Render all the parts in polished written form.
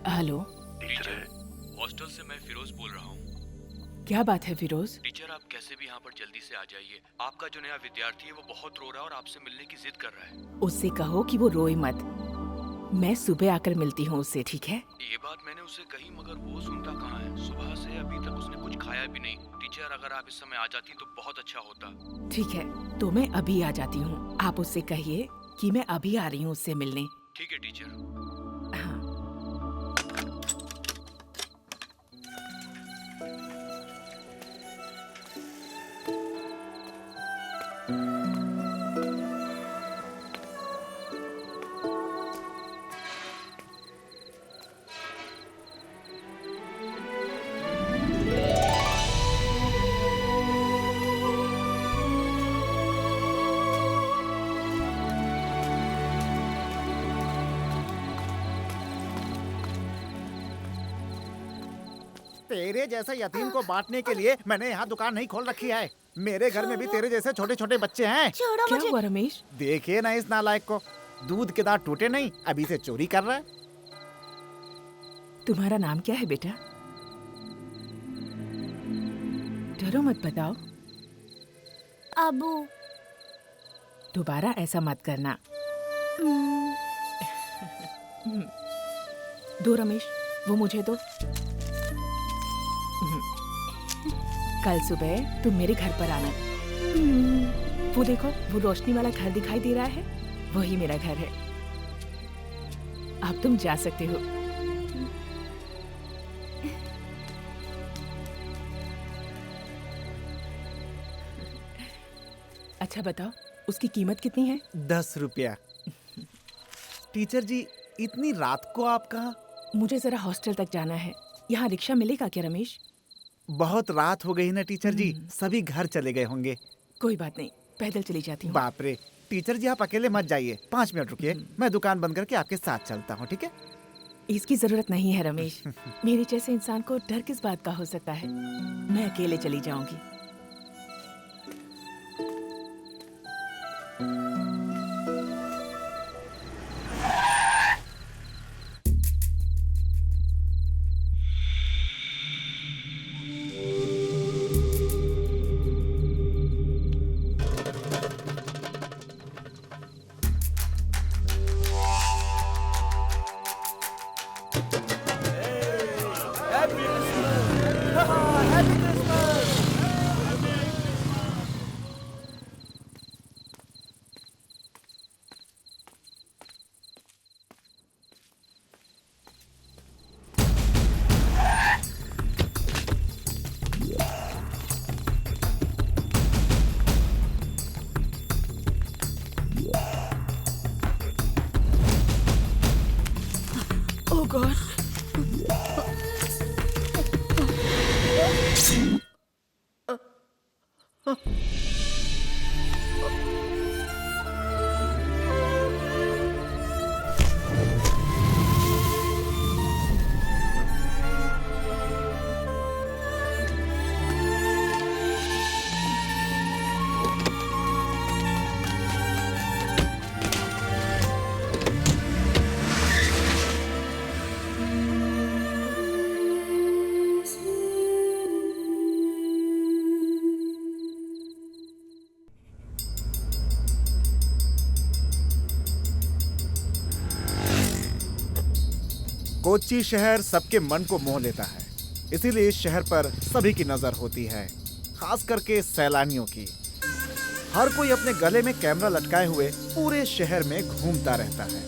Hello teacher है, hostel से मैं फिरोज बोल रहा हूँ। क्या बात है फिरोज? टीचर आप कैसे भी यहाँ पर जल्दी से आ जाइए। आपका जो नया विद्यार्थी है वो बहुत रो रहा है और आपसे मिलने की जिद कर रहा है। उससे कहो कि वो रोए मत। मैं सुबह आकर मिलती हूँ उससे, ठीक है? ये बात मैंने उससे कही मगर वो सुनता कहाँ है। सुबह से अभी तक उसने कुछ खाया भी नहीं। टीचर अगर आप इस समय आ जाती तो बहुत अच्छा होता। ठीक है, तो मैं अभी आ जाती हूँ। आप उससे कहिए कि मैं अभी आ रही हूँ उससे मिलने। ठीक है टीचर। हाँ। तेरे जैसे यतीम को बांटने के लिए मैंने यहाँ दुकान नहीं खोल रखी है। मेरे घर में भी तेरे जैसे छोटे छोटे बच्चे हैं। छोड़ो क्या मुझे। हुआ रमेश? देखिए ना इस नालायक को, दूध के दांत टूटे नहीं, अभी से चोरी कर रहा है। तुम्हारा नाम क्या है बेटा? डरो मत, बताओ। अबू। दोबारा ऐसा मत करना। दो रमेश, वो मुझे दो। कल सुबह तुम मेरे घर पर आना। वो देखो, वो रोशनी वाला घर दिखाई दे रहा है, वही मेरा घर है। अब तुम जा सकते हो। अच्छा बताओ, उसकी कीमत कितनी है? 10 रुपया। टीचर जी, इतनी रात को आप कहाँ? मुझे जरा हॉस्टल तक जाना है। यहाँ रिक्शा मिलेगा क्या रमेश? बहुत रात हो गई ना टीचर जी, सभी घर चले गए होंगे। कोई बात नहीं, पैदल चली जाती हूँ। बाप रे, टीचर जी आप अकेले मत जाइए, 5 मिनट रुकिए, मैं दुकान बंद करके आपके साथ चलता हूँ, ठीक है? इसकी जरूरत नहीं है रमेश। मेरे जैसे इंसान को डर किस बात का हो सकता है? मैं अकेले चली जाऊंगी। Oh God. कोच्चि शहर सबके मन को मोह लेता है, इसीलिए इस शहर पर सभी की नजर होती है, खास करके सैलानियों की। हर कोई अपने गले में कैमरा लटकाए हुए पूरे शहर में घूमता रहता है।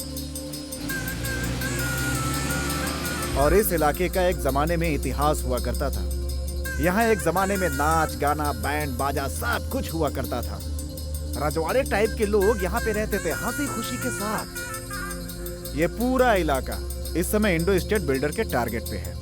और इस इलाके का एक जमाने में इतिहास हुआ करता था। यहाँ एक जमाने में नाच गाना बैंड बाजा सब कुछ हुआ करता था। रजवाड़े टाइप के लोग यहाँ पे रहते थे हंसी खुशी के साथ। ये पूरा इलाका इस समय इंडो स्टेट बिल्डर के टारगेट पे है।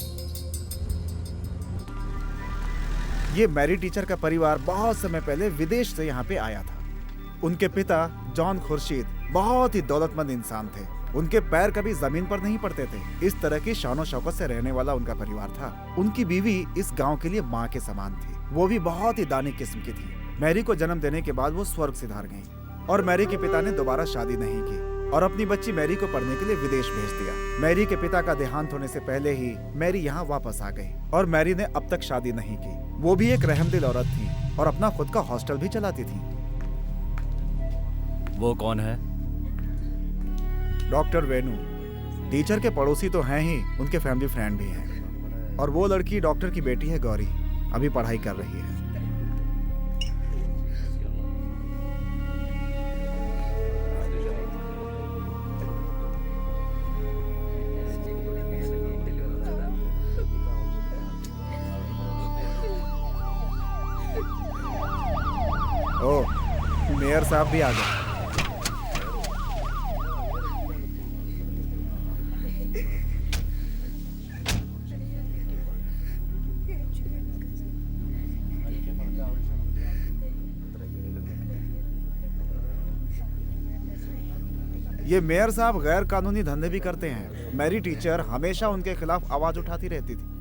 ये मैरी टीचर का परिवार बहुत समय पहले विदेश से यहाँ पे आया था। उनके पिता जॉन खुर्शीद बहुत ही दौलतमंद इंसान थे। उनके पैर कभी जमीन पर नहीं पड़ते थे। इस तरह की शानो शौकत से रहने वाला उनका परिवार था। उनकी बीवी इस गांव के लिए माँ के समान थी। वो भी बहुत ही दानी किस्म की थी। मैरी को जन्म देने के बाद वो स्वर्ग सिधार गईं। और मैरी के पिता ने दोबारा शादी नहीं की और अपनी बच्ची मैरी को पढ़ने के लिए विदेश भेज दिया। मैरी के पिता का देहांत होने से पहले ही मैरी यहाँ वापस आ गई और मैरी ने अब तक शादी नहीं की। वो भी एक रहमदिल औरत थी और अपना खुद का हॉस्टल भी चलाती थी। वो कौन है? डॉक्टर वेणु। टीचर के पड़ोसी तो हैं ही, उनके फैमिली फ्रेंड भी हैं। और वो लड़की डॉक्टर की बेटी है गौरी, अभी पढ़ाई कर रही है। ओह, मेयर साहब भी आ गए। ये मेयर साहब गैर कानूनी धंधे भी करते हैं। मैरी टीचर हमेशा उनके खिलाफ आवाज उठाती रहती थी।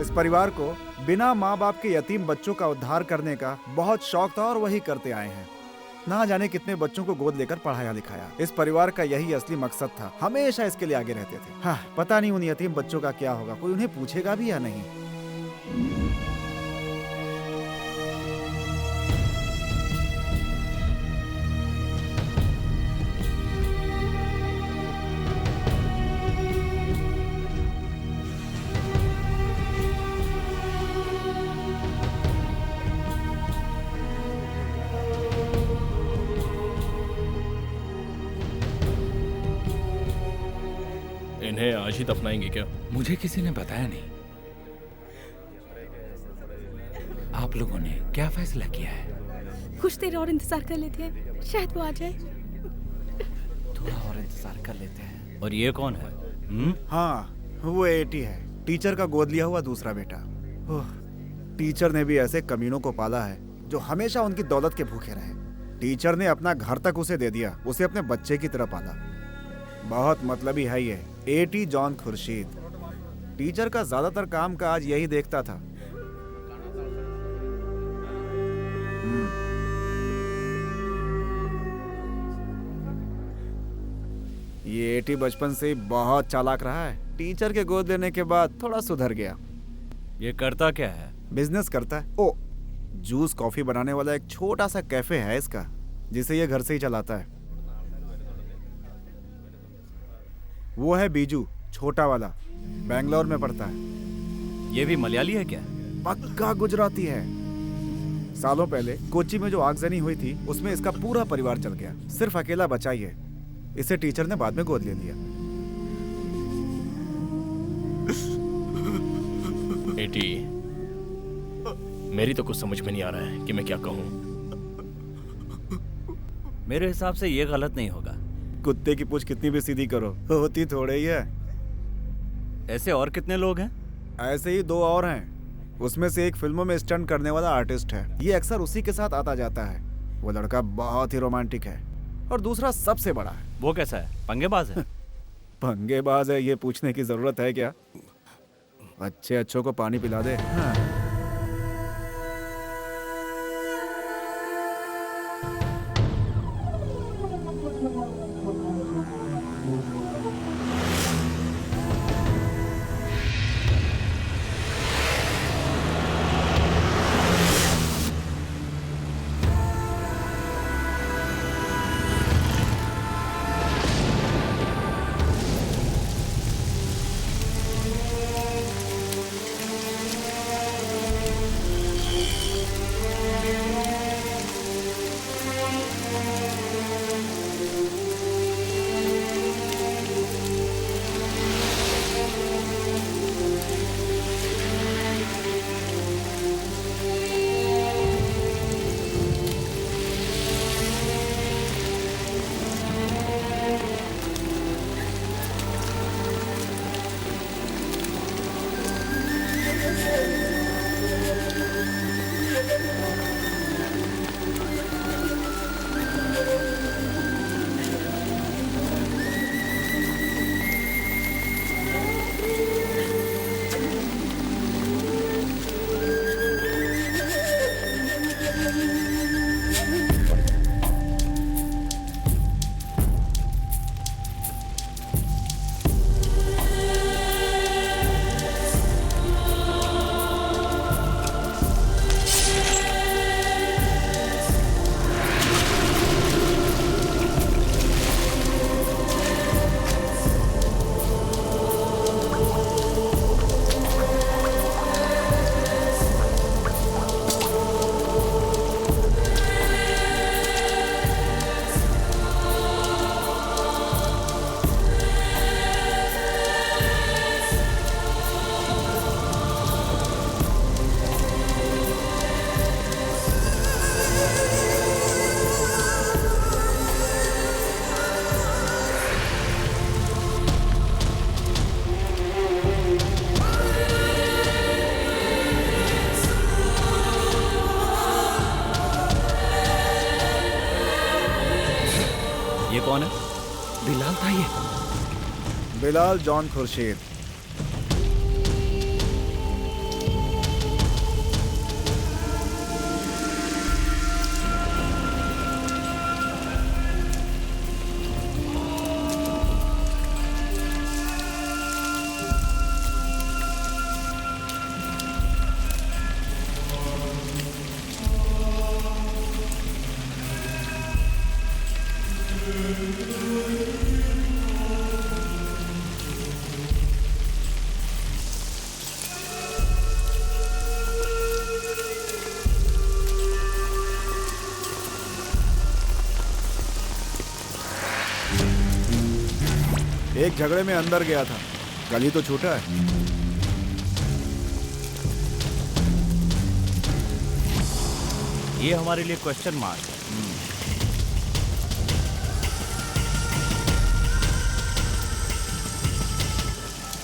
इस परिवार को बिना माँ बाप के यतीम बच्चों का उद्धार करने का बहुत शौक था और वही करते आए हैं। ना जाने कितने बच्चों को गोद लेकर पढ़ाया लिखाया। इस परिवार का यही असली मकसद था, हमेशा इसके लिए आगे रहते थे। हाँ, पता नहीं उन यतीम बच्चों का क्या होगा, कोई उन्हें पूछेगा भी या नहीं। इन्हें आज ही दफनाएंगे क्या? मुझे किसी ने बताया नहीं। आप लोगों ने क्या फैसला किया है? कुछ देर और इंतजार कर लेते हैं, शायद वो आ जाए। थोड़ा और इंतजार कर लेते हैं। और ये कौन है? हाँ, वो एटी है, टीचर का गोद लिया हुआ दूसरा बेटा। टीचर ने भी ऐसे कमीनों को पाला है जो हमेशा उनकी दौलत के भूखे रहे। टीचर ने अपना घर तक उसे दे दिया, उसे अपने बच्चे की तरह पाला। बहुत मतलबी है ये एटी जॉन खुर्शीद। टीचर का ज्यादातर काम काज यही देखता था। ये एटी बचपन से ही बहुत चालाक रहा है। टीचर के गोद लेने के बाद थोड़ा सुधर गया। ये करता क्या है? बिजनेस करता है। ओ, जूस कॉफी बनाने वाला एक छोटा सा कैफे है इसका, जिसे ये घर से ही चलाता है। वो है बीजू, छोटा वाला, बेंगलोर में पढ़ता है। ये भी मलयाली है क्या? पक्का गुजराती है। सालों पहले कोच्चि में जो आगजनी हुई थी उसमें इसका पूरा परिवार चल गया, सिर्फ अकेला बचा ही है। इसे टीचर ने बाद में गोद ले लिया। बेटी, मेरी तो कुछ समझ में नहीं आ रहा है कि मैं क्या कहूँ। मेरे हिसाब से ये गलत नहीं होगा। कुत्ते की पूंछ कितनी भी सीधी करो, होती थोड़े ही है। ऐसे और कितने लोग हैं? ऐसे ही 2 और हैं। उसमें से एक फिल्मों में स्टंट करने वाला आर्टिस्ट है, ये अक्सर उसी के साथ आता जाता है। वो लड़का बहुत ही रोमांटिक है। और दूसरा सबसे बड़ा है। वो कैसा है? पंगेबाज है? पंगेबाज है ये पूछने की जरूरत है क्या? अच्छों को पानी पिला दे। हाँ। ये कौन है? बिलाल था ये। बिलाल जॉन खुर्शीद। एक झगड़े में अंदर गया था, कल ही तो छूटा है। ये हमारे लिए क्वेश्चन मार्क है।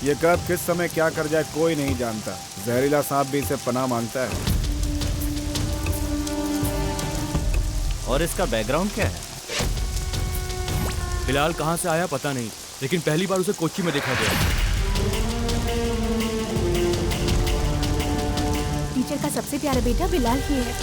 ये कब किस समय क्या कर जाए कोई नहीं जानता। जहरीला सांप भी इसे पनाह मांगता है। और इसका बैकग्राउंड क्या है? बिलाल कहाँ से आया पता नहीं, लेकिन पहली बार उसे कोच्चि में देखा गया। टीचर का सबसे प्यारा बेटा बिलाल ही है।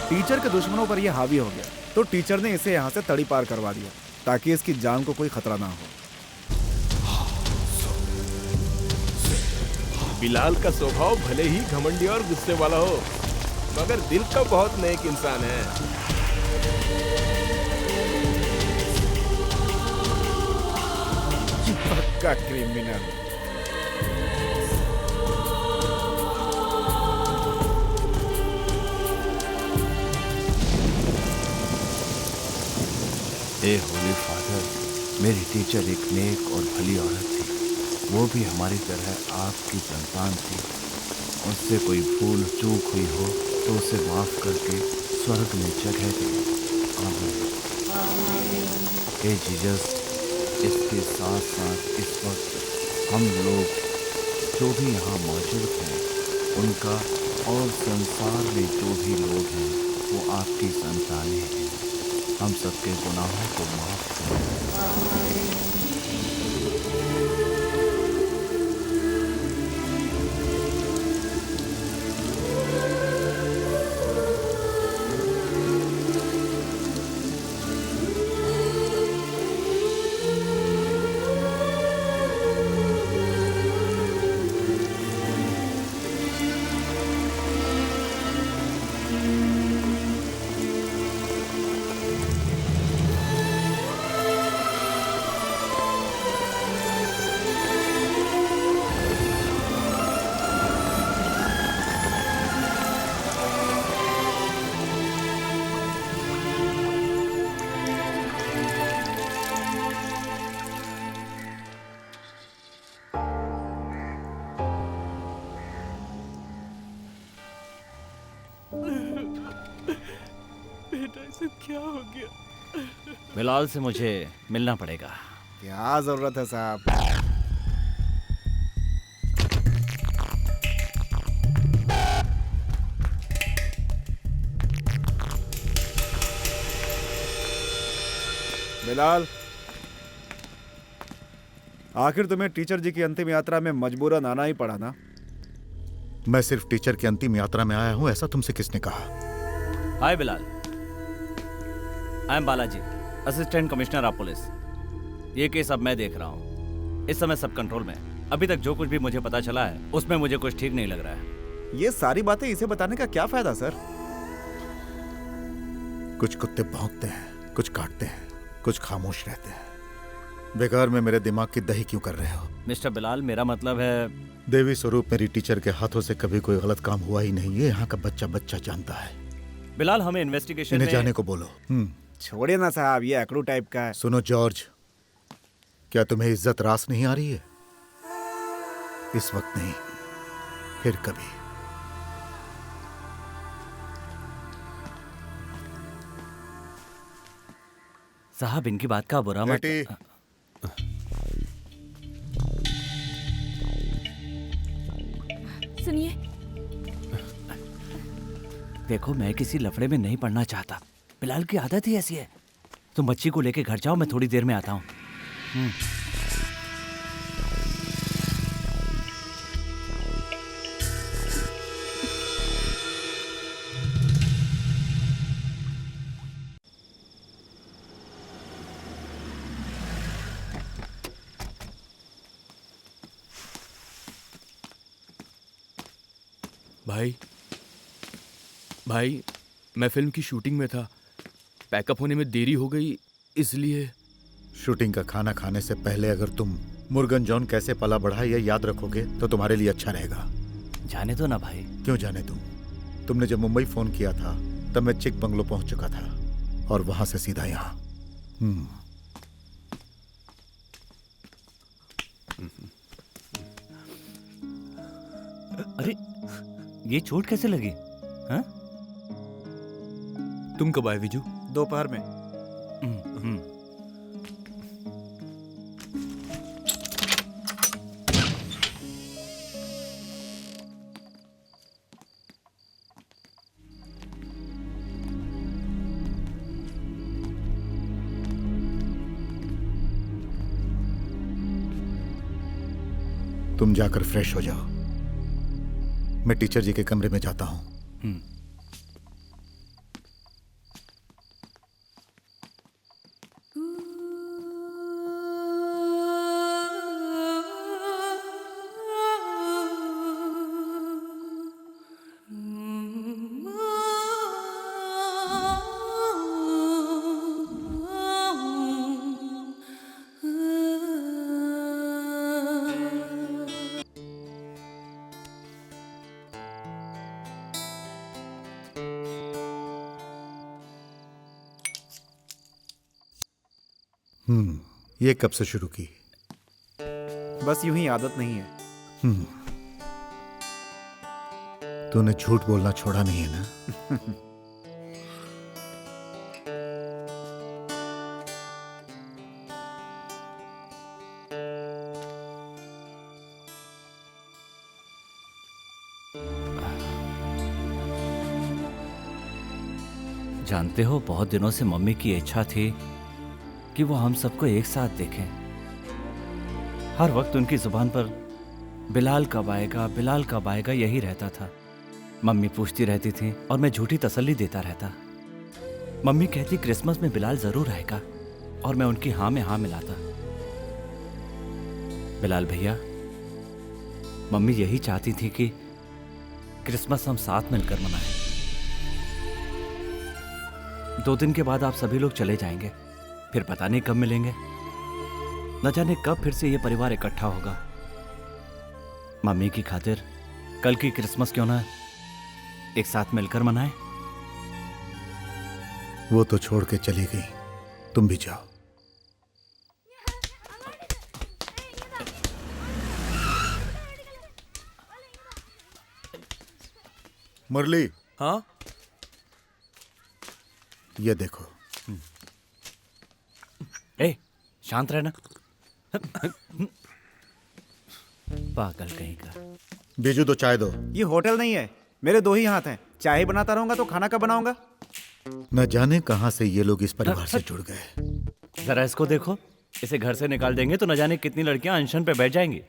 टीचर के दुश्मनों पर यह हावी हो गया, तो टीचर ने इसे यहाँ से तड़ी पार करवा दिया ताकि इसकी जान को कोई खतरा ना हो। बिलाल का स्वभाव भले ही घमंडी और गुस्से वाला हो, मगर दिल का बहुत नेक इंसान है। पक्का क्रिमिनल। ए होली फादर, मेरी टीचर एक नेक और भली औरत थी। वो भी हमारी तरह आपकी संतान थी। उससे कोई भूल चूक हुई हो तो उसे माफ करके स्वर्ग में जगह दे। आमीन। हे जीसस, इसके साथ साथ इस वक्त हम लोग जो भी यहाँ मौजूद हैं, उनका और संसार में जो भी लोग हैं वो आपकी संतानें हैं। हम सबके गुनाहों को माफ करें। बिलाल से मुझे मिलना पड़ेगा। क्या जरूरत है साहब? बिलाल, आखिर तुम्हें टीचर जी की अंतिम यात्रा में मजबूरन आना ही पड़ा ना? मैं सिर्फ टीचर की अंतिम यात्रा में आया हूं, ऐसा तुमसे किसने कहा? Hi Bilal, I am Balaji, assistant commissioner of police. ये केस अब मैं देख रहा हूँ। इस समय सब कंट्रोल में। अभी तक जो कुछ भी मुझे पता चला है उसमें मुझे कुछ ठीक नहीं लग रहा है। ये सारी बातें इसे बताने का क्या फायदा सर? कुछ कुत्ते भौंकते हैं, कुछ काटते हैं, कुछ खामोश रहते हैं। बेकार में मेरे दिमाग की दही क्यों कर रहे हो? मिस्टर बिलाल, मेरा मतलब है देवी स्वरूप मेरी टीचर के हाथों से कभी कोई गलत काम हुआ ही नहीं। ये यहाँ का बच्चा बच्चा जानता है। बिलाल, हमें इन्वेस्टिगेशन इन्हें में जाने को बोलो। छोड़िए ना साहब, ये अकड़ू टाइप का है। सुनो जॉर्ज, क्या तुम्हें इज्जत रास नहीं आ रही है? इस वक्त नहीं, फिर कभी। साहब, इनकी बात का बुरा मत। सुनिए, देखो, मैं किसी लफड़े में नहीं पड़ना चाहता। बिलाल की आदत ही ऐसी है। तुम बच्ची को लेके घर जाओ, मैं थोड़ी देर में आता हूँ। भाई, मैं फिल्म की शूटिंग में था। पैकअप होने में देरी हो गई, इसलिए। शूटिंग का खाना खाने से पहले अगर तुम मुर्गन जॉन कैसे पला बढ़ा ये याद रखोगे तो तुम्हारे लिए अच्छा रहेगा। जाने दो ना भाई। क्यों जाने दूं? तुमने जब मुंबई फोन किया था तब मैं चिक बंगलो पहुंच चुका था और वहां से सीधा यहाँ। अरे, ये चोट कैसे लगी? हाँ? तुम कब आए विजू? दोपहर में। तुम जाकर फ्रेश हो जाओ, मैं टीचर जी के कमरे में जाता हूं। ये कब से शुरू की? बस यूं ही आदत नहीं है। तूने झूठ बोलना छोड़ा नहीं है ना? जानते हो, बहुत दिनों से मम्मी की इच्छा थी कि वो हम सबको एक साथ देखें। हर वक्त उनकी जुबान पर बिलाल कब आएगा यही रहता था। मम्मी पूछती रहती थी और मैं झूठी तसल्ली देता रहता। मम्मी कहती क्रिसमस में बिलाल जरूर आएगा और मैं उनकी हाँ में हाँ मिलाता। बिलाल भैया, मम्मी यही चाहती थी कि क्रिसमस हम साथ मिलकर मनाएं। 2 दिन के बाद आप सभी लोग चले जाएंगे, फिर पता नहीं कब मिलेंगे। न जाने कब फिर से ये परिवार इकट्ठा होगा। मम्मी की खातिर कल की क्रिसमस क्यों ना एक साथ मिलकर मनाएं? वो तो छोड़ के चली गई, तुम भी जाओ। मुरली, हाँ? ये देखो। ए, शांत रहना। पागल कहीं का। बीजू दो चाय दो। ये होटल नहीं है, मेरे 2 ही हाथ हैं। चाय ही बनाता रहूंगा तो खाना कब बनाऊंगा? न जाने कहां से ये लोग इस परिवार से जुड़ गए। जरा इसको देखो, इसे घर से निकाल देंगे तो न जाने कितनी लड़कियां अनशन पे बैठ जाएंगी।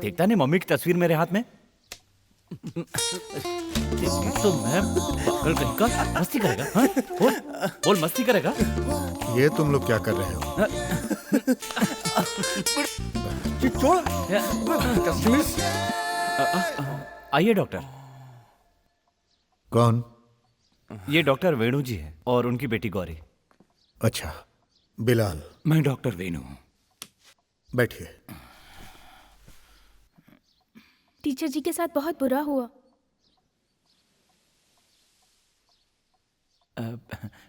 देखता नहीं मम्मी की तस्वीर मेरे हाथ में? तो मैं पागल कहीं का। मस्ती करेगा? हाँ? बोल मस्ती करेगा? ये तुम लोग क्या कर रहे हो? आइए डॉक्टर। कौन? ये डॉक्टर वेणु जी है और उनकी बेटी गौरी। अच्छा, बिलाल। मैं डॉक्टर वेणु हूँ। बैठिए। टीचर जी के साथ बहुत बुरा हुआ।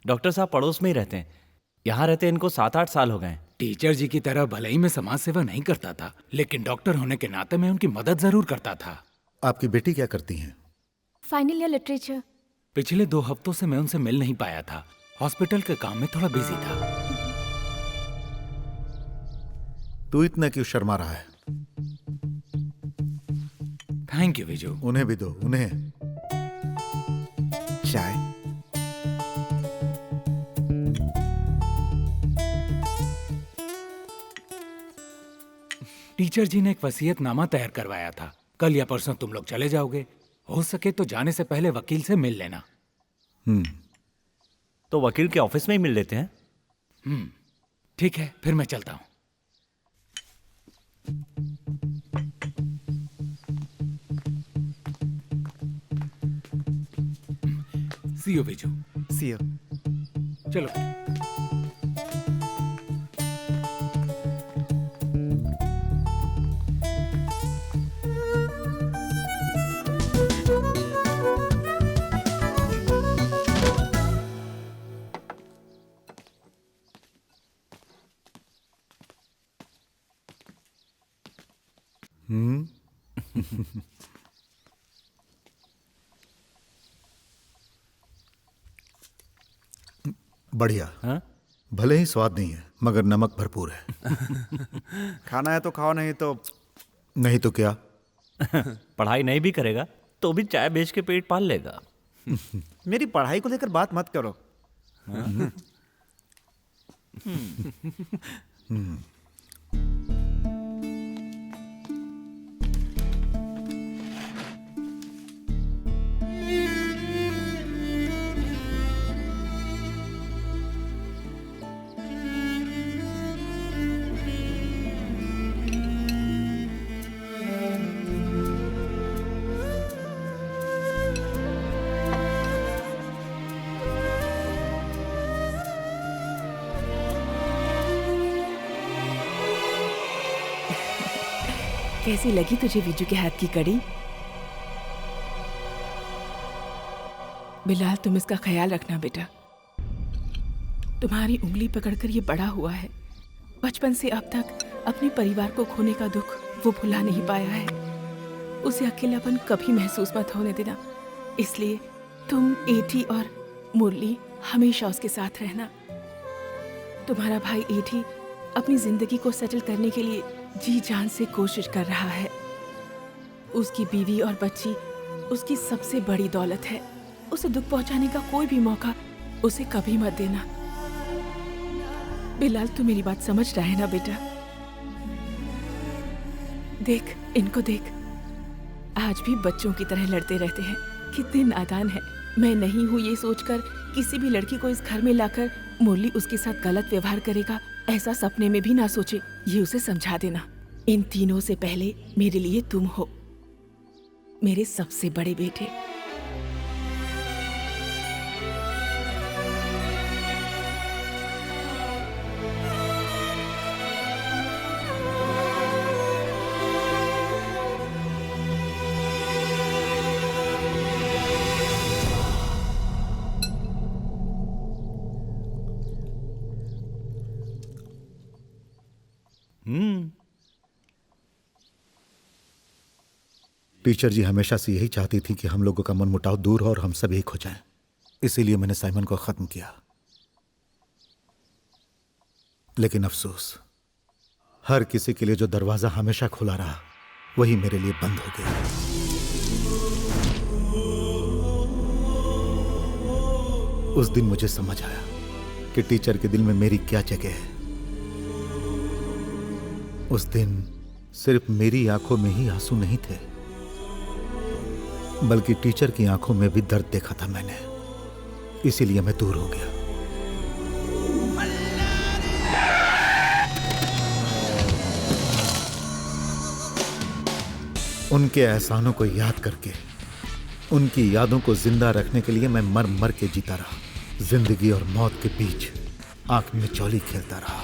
डॉक्टर साहब पड़ोस में ही रहते हैं। यहाँ रहते इनको 7-8 साल हो गए। टीचर जी की तरह भले ही मैं समाज सेवा नहीं करता था, लेकिन डॉक्टर होने के नाते मैं उनकी मदद जरूर करता था। आपकी बेटी क्या करती हैं? Final year literature. पिछले 2 हफ्तों से मैं उनसे मिल नहीं पाया था। हॉस्पिटल के काम में थोड़ा बिजी था। तू इतना क्यों शर्मा रहा है? Thank you Viju. उन्हें भी दो, उन्हें। चाय। टीचर जी ने एक वसीयतनामा तैयार करवाया था। कल या परसों तुम लोग चले जाओगे। हो सके तो जाने से पहले वकील से मिल लेना। तो वकील के ऑफिस में ही मिल लेते हैं। ठीक है, फिर मैं चलता हूं। See you Viju. See you. चलो। बढ़िया। हाँ? भले ही स्वाद नहीं है, मगर नमक भरपूर है। खाना है तो खाओ, नहीं तो नहीं तो क्या? पढ़ाई नहीं भी करेगा तो भी चाय बेच के पेट पाल लेगा। मेरी पढ़ाई को लेकर बात मत करो। कैसी लगी तुझे विजू के हाथ की कड़ी? बिलाल, तुम इसका ख्याल रखना बेटा। तुम्हारी उंगली पकड़कर ये बड़ा हुआ है। बचपन से अब तक अपने परिवार को खोने का दुख वो भुला नहीं पाया है। उसे अकेलापन कभी महसूस मत होने देना। इसलिए तुम, एठी और मुरली हमेशा उसके साथ रहना। तुम्हारा भाई एठी अपनी जिंदगी को सेटल करने के लिए जी जान से कोशिश कर रहा है। उसकी बीवी और बच्ची उसकी सबसे बड़ी दौलत है। उसे दुख पहुंचाने का कोई भी मौका उसे कभी मत देना। बिलाल, तू मेरी बात समझ रहा है ना बेटा? देख, इनको देख, आज भी बच्चों की तरह लड़ते रहते हैं। कितने नादान है। मैं नहीं हूँ ये सोचकर किसी भी लड़की को इस घर में लाकर मुरली उसके साथ गलत व्यवहार करेगा, ऐसा सपने में भी ना सोचे। ये उसे समझा देना। इन तीनों से पहले मेरे लिए तुम हो, मेरे सबसे बड़े बेटे। टीचर जी हमेशा से यही चाहती थी कि हम लोगों का मनमुटाव दूर हो और हम सब एक हो जाएं। इसीलिए मैंने साइमन को खत्म किया। लेकिन अफसोस, हर किसी के लिए जो दरवाजा हमेशा खुला रहा वही मेरे लिए बंद हो गया। उस दिन मुझे समझ आया कि टीचर के दिल में मेरी क्या जगह है। उस दिन सिर्फ मेरी आंखों में ही आंसू नहीं थे, बल्कि टीचर की आंखों में भी दर्द देखा था मैंने। इसीलिए मैं दूर हो गया। उनके एहसानों को याद करके, उनकी यादों को जिंदा रखने के लिए मैं मर मर के जीता रहा। जिंदगी और मौत के बीच आंख में चौली खेलता रहा।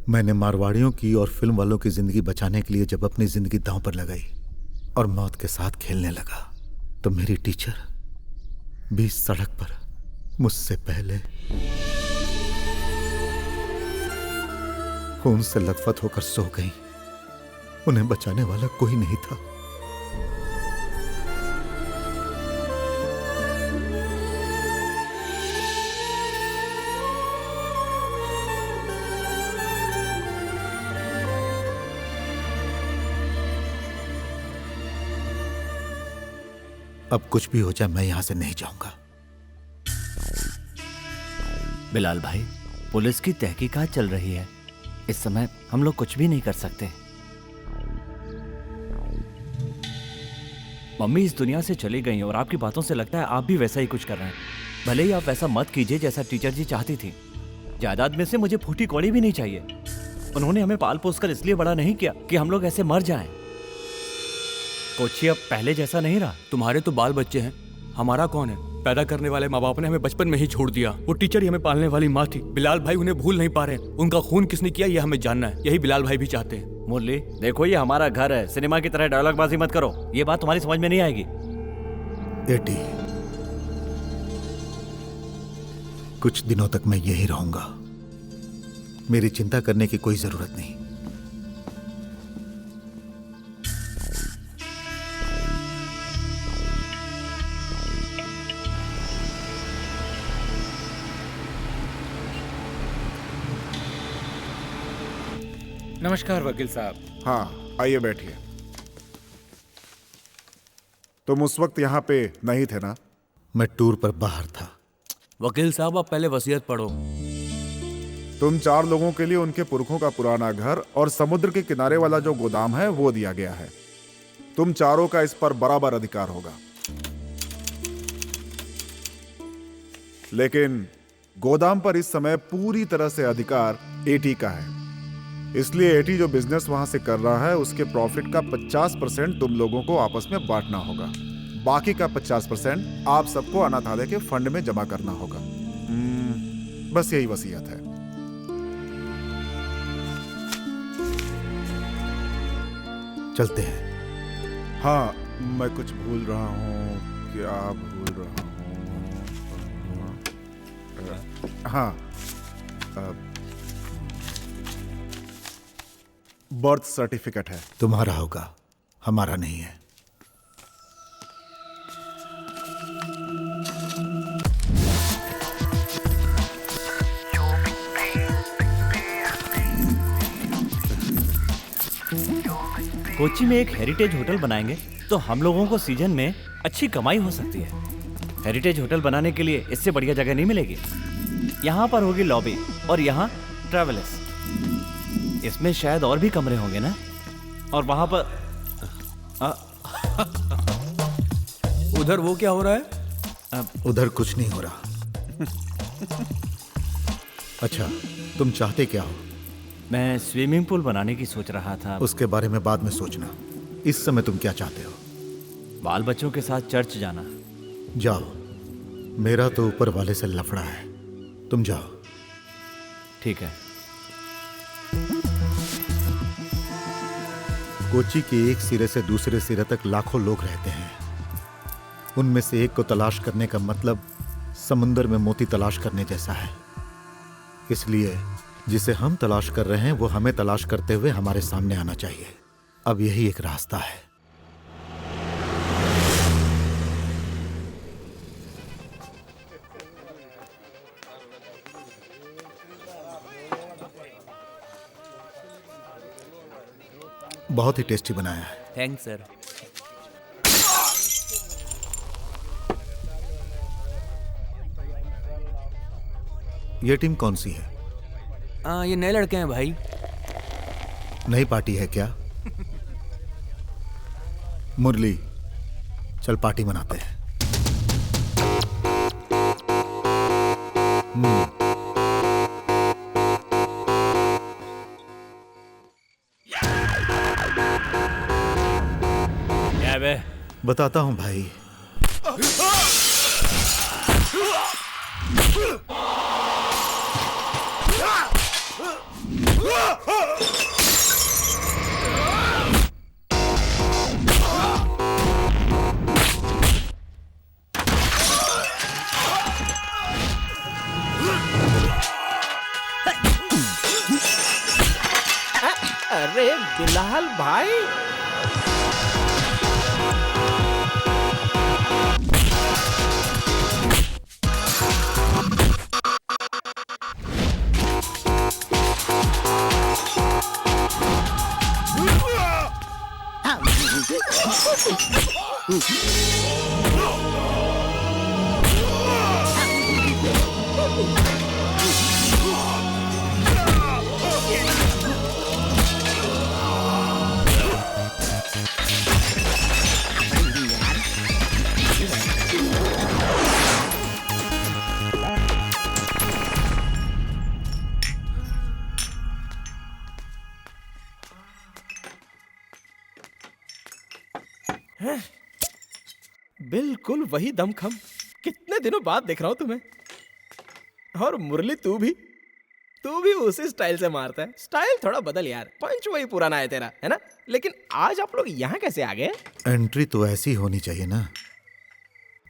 मैंने मारवाड़ियों की और फिल्म वालों की जिंदगी बचाने के लिए जब अपनी जिंदगी दांव पर लगाई और मौत के साथ खेलने लगा, तो मेरी टीचर भी सड़क पर मुझसे पहले खून से लथपथ होकर सो गई। उन्हें बचाने वाला कोई नहीं था। अब कुछ भी हो जाए, मैं यहां से नहीं जाऊंगा। बिलाल भाई, पुलिस की तहकीकात चल रही है। इस समय हम लोग कुछ भी नहीं कर सकते। मम्मी इस दुनिया से चली गई और आपकी बातों से लगता है आप भी वैसा ही कुछ कर रहे हैं। भले ही आप वैसा मत कीजिए जैसा टीचर जी चाहती थी। जायदाद में से मुझे फूटी कौड़ी भी नहीं चाहिए। उन्होंने हमें पाल पोस कर इसलिए बड़ा नहीं किया कि हम लोग ऐसे मर जाएं। कोची अब पहले जैसा नहीं रहा। तुम्हारे तो बाल बच्चे हैं, हमारा कौन है? पैदा करने वाले माँ बाप ने हमें बचपन में ही छोड़ दिया। वो टीचर ही हमें पालने वाली माँ थी। बिलाल भाई उन्हें भूल नहीं पा रहे। उनका खून किसने किया ये हमें जानना है। यही बिलाल भाई भी चाहते हैं। मुरली देखो, ये हमारा घर है, सिनेमा की तरह डायलॉग बाजी मत करो। ये बात तुम्हारी समझ में नहीं आएगी। एटी, कुछ दिनों तक मैं यही रहूंगा। मेरी चिंता करने की कोई जरूरत नहीं। नमस्कार वकील साहब। हाँ, आइए बैठिए। तुम उस वक्त यहाँ पे नहीं थे ना? मैं टूर पर बाहर था। वकील साहब आप पहले वसीयत पढ़ो। तुम 4 लोगों के लिए उनके पुरखों का पुराना घर और समुद्र के किनारे वाला जो गोदाम है वो दिया गया है। तुम चारों का इस पर बराबर अधिकार होगा। लेकिन गोदाम पर इस समय पूरी तरह से अधिकार एटी का है। इसलिए एटी जो बिजनेस वहां से कर रहा है उसके प्रॉफिट का 50% तुम लोगों को आपस में बांटना होगा। बाकी का 50% आप सबको अनाथालय के फंड में जमा करना होगा। बस यही वसीयत है। चलते हैं। हाँ, मैं कुछ भूल रहा हूँ। क्या भूल रहा हूँ? हाँ, बर्थ सर्टिफिकेट है। तुम्हारा होगा, हमारा नहीं है। कोची में एक हेरिटेज होटल बनाएंगे तो हम लोगों को सीजन में अच्छी कमाई हो सकती है। हेरिटेज होटल बनाने के लिए इससे बढ़िया जगह नहीं मिलेगी। यहाँ पर होगी लॉबी और यहाँ ट्रैवलर्स। इसमें शायद और भी कमरे होंगे ना। और वहां पर उधर वो क्या हो रहा है? उधर कुछ नहीं हो रहा। अच्छा, तुम चाहते क्या हो? मैं स्विमिंग पूल बनाने की सोच रहा था। उसके बारे में बाद में सोचना। इस समय तुम क्या चाहते हो? बाल बच्चों के साथ चर्च जाना। जाओ, मेरा तो ऊपर वाले से लफड़ा है। तुम जाओ। ठीक है। कोची के एक सिरे से दूसरे सिरे तक लाखों लोग रहते हैं। उनमें से एक को तलाश करने का मतलब समुद्र में मोती तलाश करने जैसा है। इसलिए जिसे हम तलाश कर रहे हैं वो हमें तलाश करते हुए हमारे सामने आना चाहिए। अब यही एक रास्ता है। बहुत ही टेस्टी बनाया है। Thanks sir. ये टीम कौन सी है? ये नए लड़के हैं भाई। नई पार्टी है क्या? मुरली, चल पार्टी मनाते हैं। क्या बे? बताता हूं भाई। अरे बिलाल भाई, बिल्कुल वही दमखम। कितने दिनों बाद देख रहा हूं तुम्हें। और मुरली तू भी उसी स्टाइल से मारता है। स्टाइल थोड़ा बदल यार, पंच वही पुराना है तेरा, है ना? लेकिन आज आप लोग यहाँ कैसे आ गए? एंट्री तो ऐसी होनी चाहिए ना।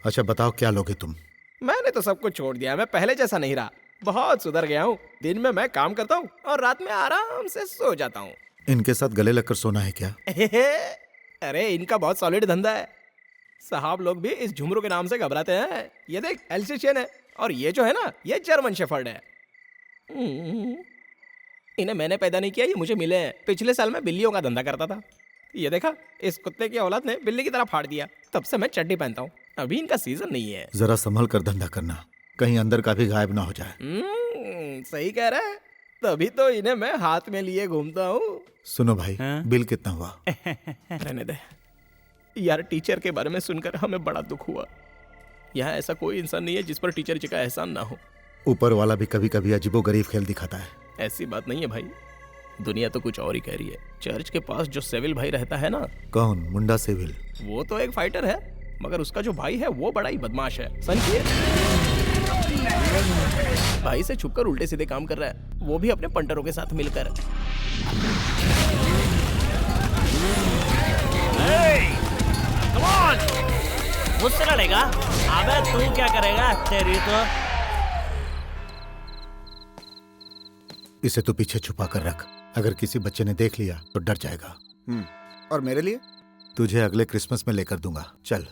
अच्छा बताओ क्या लोगे तुम? मैंने तो सब कुछ छोड़ दिया। मैं पहले जैसा नहीं रहा, बहुत सुधर गया हूँ। दिन में मैं काम करता हूँ और रात में आराम से सो जाता हूँ। इनके साथ गले लगकर सोना है क्या? अरे इनका बहुत सॉलिड धंधा है। साहब लोग भी इस झुमरू के नाम से घबराते हैं। ये देख एल्सेशियन है और ये जो है ना, ये जर्मन शेफर्ड है। इन्हें मैंने पैदा नहीं किया, ये मुझे मिले हैं। पिछले साल मैं बिल्लियों का धंधा करता था। ये देखा, इस कुत्ते की औलाद ने बिल्ली की तरह फाड़ दिया। तब से मैं चड्डी पहनता हूँ। अभी इनका सीजन नहीं है। जरा संभल कर धंधा करना, कहीं अंदर का भी गायब ना हो जाए। सही कह रहा है, तभी तो इन्हें मैं हाथ में लिए घूमता हूँ। सुनो भाई, बिल कितना हुआ? रहने दे यार, टीचर के बारे में सुनकर हमें बड़ा दुख हुआ। यहाँ ऐसा कोई इंसान नहीं है जिस पर टीचर जी का एहसान ना हो। ऊपर वाला भी कभी कभी अजीबोगरीब खेल दिखाता है। ऐसी बात नहीं है भाई, दुनिया तो कुछ और ही कह रही है। चर्च के पास जो सेविल भाई रहता है ना। कौन? मुंडा सेविल? वो तो एक फाइटर है, मगर उसका जो भाई है वो बड़ा ही बदमाश है। समझिए, भाई से छुपकर उल्टे सीधे काम कर रहा है, वो भी अपने पंटरों के साथ मिलकर। मुझसे लड़ेगा? अबे तू क्या करेगा? तेरी तो इसे तो पीछे छुपा कर रख, अगर किसी बच्चे ने देख लिया तो डर जाएगा। और मेरे लिए? तुझे अगले क्रिसमस में लेकर दूंगा। चल।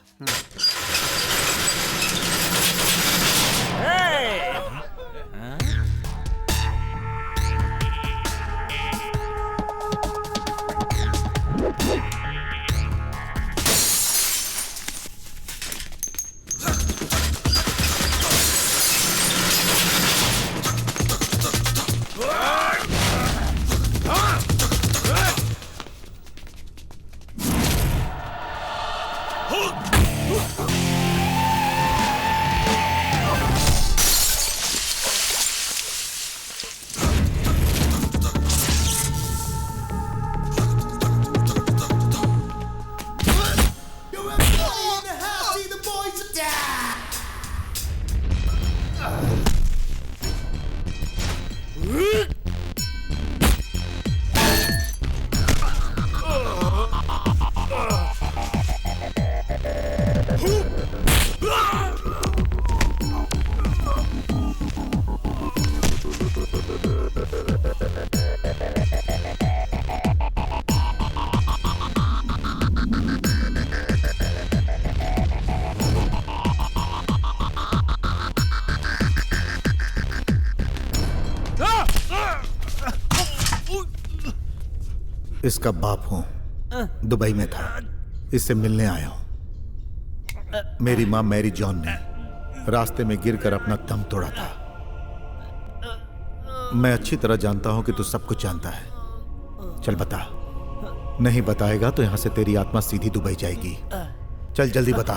इसका बाप हूं, दुबई में था, इससे मिलने आया हूं। मेरी मां मैरी जॉन ने रास्ते में गिरकर अपना दम तोड़ा था। मैं अच्छी तरह जानता हूं कि तू सब कुछ जानता है। चल बता, नहीं बताएगा तो यहां से तेरी आत्मा सीधी दुबई जाएगी। चल जल्दी बता।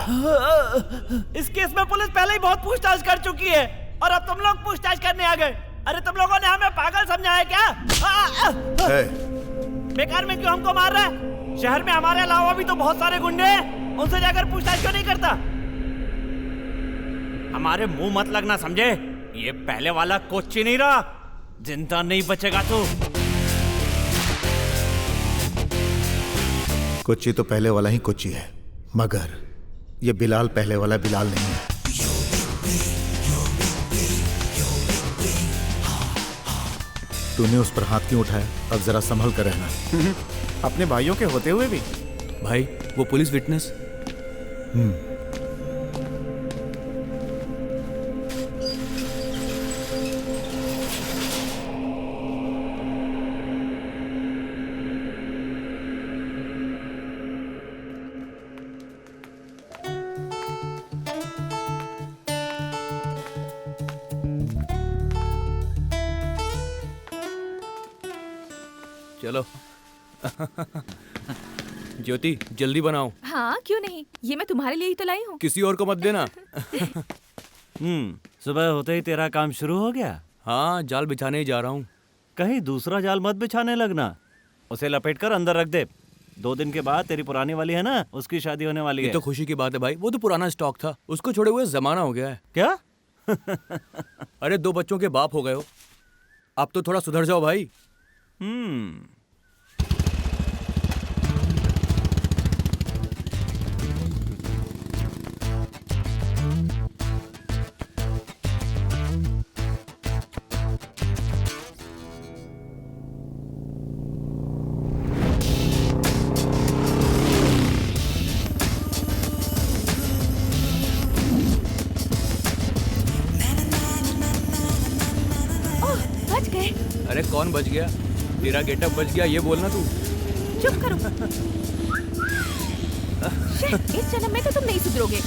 इस केस में पुलिस पहले ही बहुत पूछताछ कर चुकी है और अब तुम लोग पूछताछ करने आ गए। अरे तुम लोगों ने हमें पागल समझा है क्या? बेकार में क्यों हमको मार रहा है? शहर में हमारे अलावा भी तो बहुत सारे गुंडे हैं, उनसे जाकर पूछताछ क्यों नहीं करता? हमारे मुंह मत लगना, समझे? ये पहले वाला कोच्ची नहीं रहा, जिंदा नहीं बचेगा तू। कोच्ची तो पहले वाला ही कोच्ची है, मगर ये बिलाल पहले वाला बिलाल नहीं है। तूने उस पर हाथ क्यों उठाया? अब जरा संभल कर रहना। अपने भाइयों के होते हुए भी? भाई वो पुलिस विटनेस। चलो ज्योति जल्दी बनाओ। हाँ क्यों नहीं, ये मैं तुम्हारे लिए ही तो लाई हूँ। किसी और को मत देना। सुबह होते ही तेरा काम शुरू हो गया? हाँ, जाल बिछाने ही जा रहा हूँ। कहीं दूसरा जाल मत बिछाने लगना, उसे लपेट कर अंदर रख दे। 2 दिन के बाद तेरी पुरानी वाली है ना, उसकी शादी होने वाली ये है। तो खुशी की बात है भाई, वो तो पुराना स्टॉक था, उसको छोड़े हुए जमाना हो गया है। क्या? अरे 2 बच्चों के बाप हो गए हो, अब तो थोड़ा सुधर जाओ भाई। ओह, बच गए। अरे कौन बच गया? तेरा गेटअप बच गया, ये बोलना तू। चुप करो। शिट, इस जन्म में तो तुम नहीं सुधरोगे।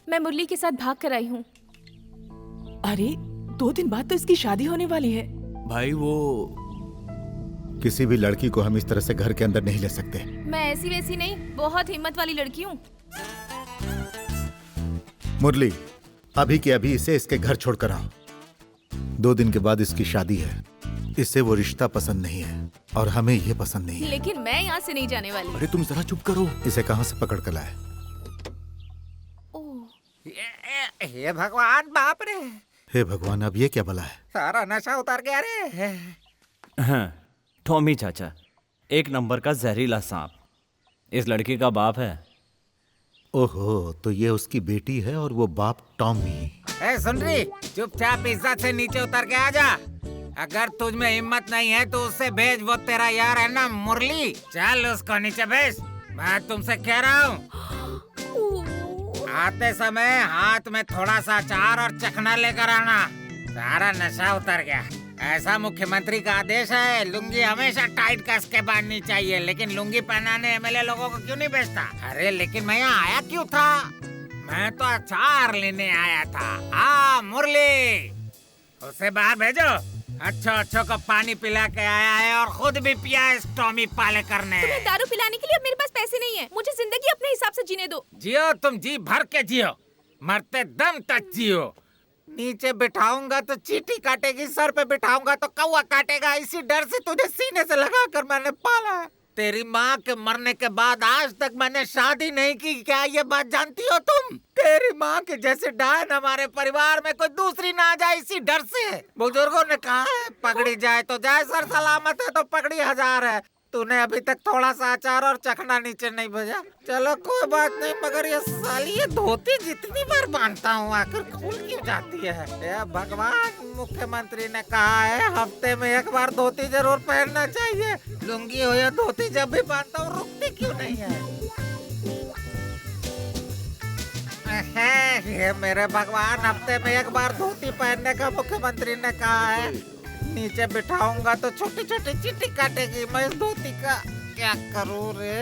मैं मुरली के साथ भाग कर आई हूँ। अरे 2 दिन बाद तो इसकी शादी होने वाली है। भाई वो किसी भी लड़की को हम इस तरह से घर के अंदर नहीं ले सकते। मैं ऐसी वैसी नहीं, बहुत हिम्मत वाली लड़की हूँ। मुरली, अभी के अभी इसे इसके घर छोड़कर आओ। 2 दिन के बाद इसकी शादी है। इसे वो रिश्ता पसंद नहीं है और हमें ये पसंद नहीं है। लेकिन मैं यहाँ से नहीं जाने वाली। अरे तुम जरा चुप करो। इसे कहाँ से पकड़ कर लाए? हे भगवान, बाप रे, हे भगवान, अब ये क्या भला है? सारा नशा उतार गया रे। हाँ, टॉमी चाचा, 1 नंबर का जहरीला सांप। इस लड़की का बाप है। ओहो, तो ये उसकी बेटी है और वो बाप टॉमी। ए सुन रही, चुपचाप इज्जत से नीचे उतर के आ जा। अगर तुझ में हिम्मत नहीं है तो उससे भेज, वो तेरा यार है ना मुरली, चल उसको नीचे भेज। मैं तुमसे कह रहा हूँ, आते समय हाथ में थोड़ा सा अचार और चखना लेकर आना। सारा नशा उतर गया। ऐसा मुख्यमंत्री का आदेश है, लुंगी हमेशा टाइट कस के बांधनी चाहिए, लेकिन लुंगी पहनाने एमएलए लोगों को क्यों नहीं भेजता? अरे लेकिन मैं यहाँ आया क्यों था? मैं तो अचार लेने आया था। मुरली, उसे बाहर भेजो। अच्छो को पानी पिला के आया है और खुद भी पिया है इस टॉमी पालेकर ने। तुम्हें दारू पिलाने के लिए अब मेरे पास पैसे नहीं है। मुझे जिंदगी अपने हिसाब से जीने दो। जियो, तुम जी भर के जियो, मरते दम तक जियो। नीचे बिठाऊंगा तो चींटी काटेगी, सर पे बिठाऊंगा तो कौवा काटेगा। इसी डर से तुझे सीने से लगाकर मैंने पाला है। तेरी माँ के मरने के बाद आज तक मैंने शादी नहीं की, क्या ये बात जानती हो तुम? तेरी माँ के जैसे डायन हमारे परिवार में कोई दूसरी ना आ जाए, इसी डर से। बुजुर्गों ने कहा है, पकड़ी जाए तो जाए, सर सलामत है तो पकड़ी 1000 है। तूने अभी तक थोड़ा सा अचार और चखना नीचे नहीं भेजा। चलो कोई बात नहीं, मगर ये साली ये धोती जितनी बार बांधता हूँ आखिर खुल क्यों जाती है? ये भगवान, मुख्यमंत्री ने कहा है हफ्ते में 1 बार धोती जरूर पहनना चाहिए। लुंगी हो या धोती जब भी बांधता हूँ रुकती क्यों नहीं है? ये मेरे भगवान, हफ्ते में 1 बार धोती पहनने का मुख्यमंत्री ने कहा है। नीचे बिठाऊंगा तो छोटी छोटी चींटी काटेगी। मैं इस धोती का क्या करूँ रे?